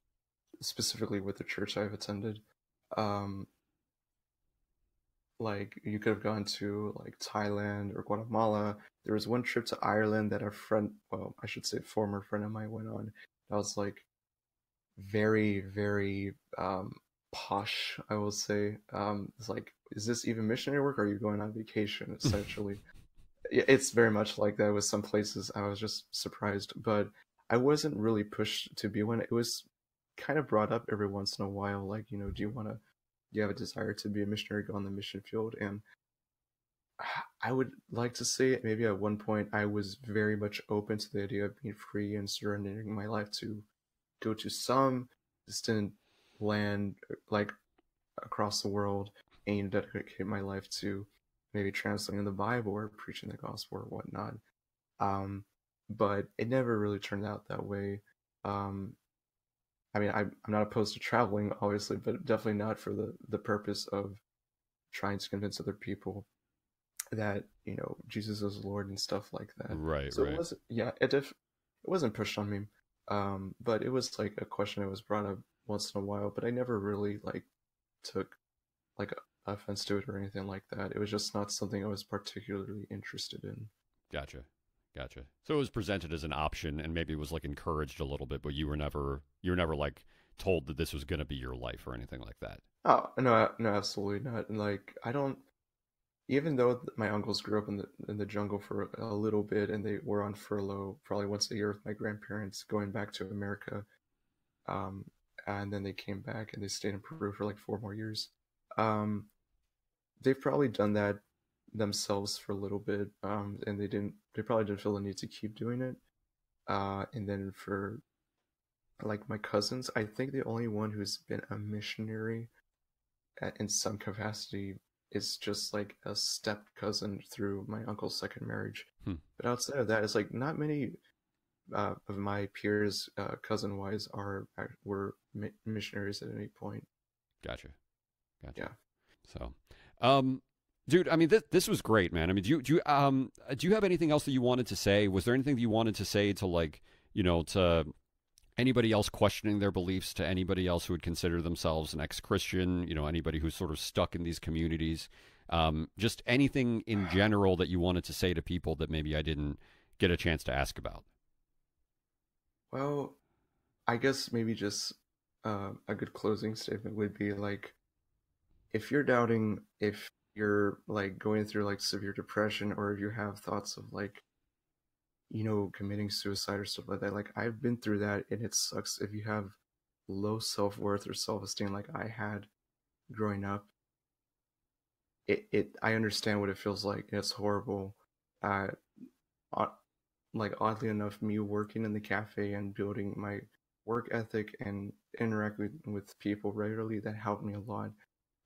specifically with the church I've attended. Um, like you could have gone to like Thailand or Guatemala. There was one trip to Ireland that a friend, well, I should say former friend of mine went on. That was like very, very posh, I will say. It's like is this even missionary work? Or are you going on vacation? Essentially, it's very much like that with some places. I was just surprised, but I wasn't really pushed to be one. It was kind of brought up every once in a while, like, do you have a desire to be a missionary, go on the mission field? And I would like to say maybe at one point I was very much open to the idea of being free and surrendering my life to go to some distant land, like across the world, and dedicate my life to maybe translating the Bible or preaching the gospel or whatnot. But it never really turned out that way. I mean, I'm not opposed to traveling, obviously, but definitely not for the purpose of trying to convince other people that, Jesus is Lord and stuff like that. Right, so right. It wasn't, it wasn't pushed on me. But it was like a question that was brought up once in a while, but I never really like took like offense to it or anything like that. It was just not something I was particularly interested in. Gotcha. So it was presented as an option, and maybe it was like encouraged a little bit, but you were never like told that this was going to be your life or anything like that. Oh, no, absolutely not. Like, I don't, even though my uncles grew up in the jungle for a little bit, and they were on furlough probably once a year with my grandparents going back to America, and then they came back and they stayed in Peru for like 4 more years. They've probably done that themselves for a little bit, and they probably didn't feel the need to keep doing it. And then for like my cousins, I think the only one who's been a missionary in some capacity is just like a step cousin through my uncle's second marriage. But outside of that, it's like not many of my peers, cousin wise, were missionaries at any point. Gotcha. Yeah. So, dude, I mean, this was great, man. I mean, do you have anything else that you wanted to say? Was there anything that you wanted to say to, like, to anybody else questioning their beliefs, to anybody else who would consider themselves an ex-Christian, anybody who's sort of stuck in these communities? Just anything in general that you wanted to say to people that maybe I didn't get a chance to ask about? Well, I guess maybe just a good closing statement would be like, if you're doubting, if you're like going through like severe depression, or if you have thoughts of like, committing suicide or stuff like that, like I've been through that, and it sucks. If you have low self-worth or self-esteem like I had growing up, I understand what it feels like. It's horrible. Like, oddly enough, me working in the cafe and building my work ethic and interacting with people regularly, that helped me a lot.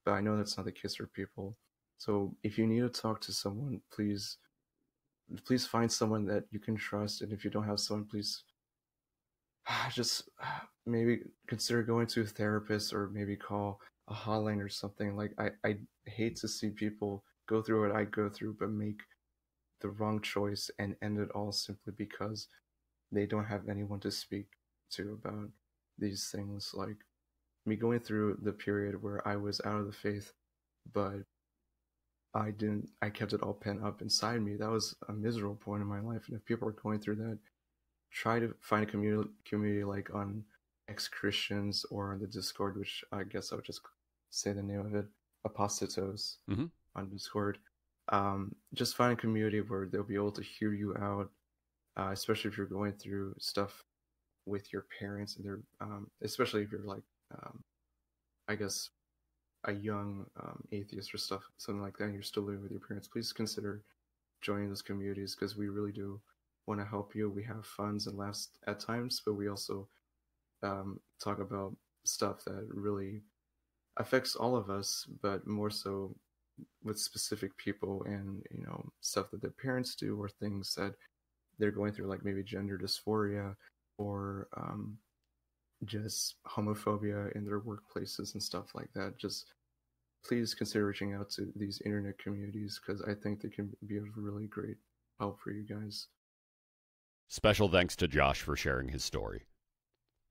But I know that's not the case for people. So if you need to talk to someone, please find someone that you can trust. And if you don't have someone, please just maybe consider going to a therapist, or maybe call a hotline or something. Like, I hate to see people go through what I go through, but make the wrong choice and end it all simply because they don't have anyone to speak to about these things. Like me going through the period where I was out of the faith, but I kept it all pent up inside me. That was a miserable point in my life. And if people are going through that, try to find a community like on Ex-Christians or on the Discord, which I guess I would just say the name of it, Apostatos, on Discord. Just find a community where they'll be able to hear you out, especially if you're going through stuff with your parents, and they're especially if you're like I guess a young atheist or something like that, and you're still living with your parents. Please consider joining those communities, because we really do want to help you. We have funs and laughs at times, but we also talk about stuff that really affects all of us, but more so with specific people, and stuff that their parents do, or things that they're going through, like maybe gender dysphoria, or just homophobia in their workplaces and stuff like that. Just please consider reaching out to these internet communities, because I think they can be a really great help for you guys. Special thanks to Josh for sharing his story.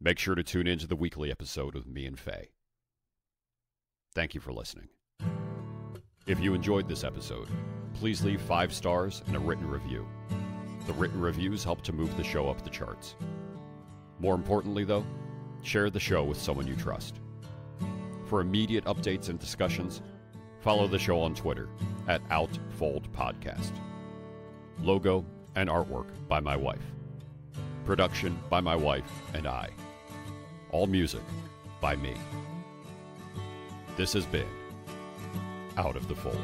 Make sure to tune in to the weekly episode with me and Faye. Thank you for listening. If you enjoyed this episode, please leave 5 stars and a written review. The written reviews help to move the show up the charts. More importantly, though, share the show with someone you trust. For immediate updates and discussions, follow the show on Twitter at OutFoldPodcast. Logo and artwork by my wife. Production by my wife and I. All music by me. This has been Out of the Fold.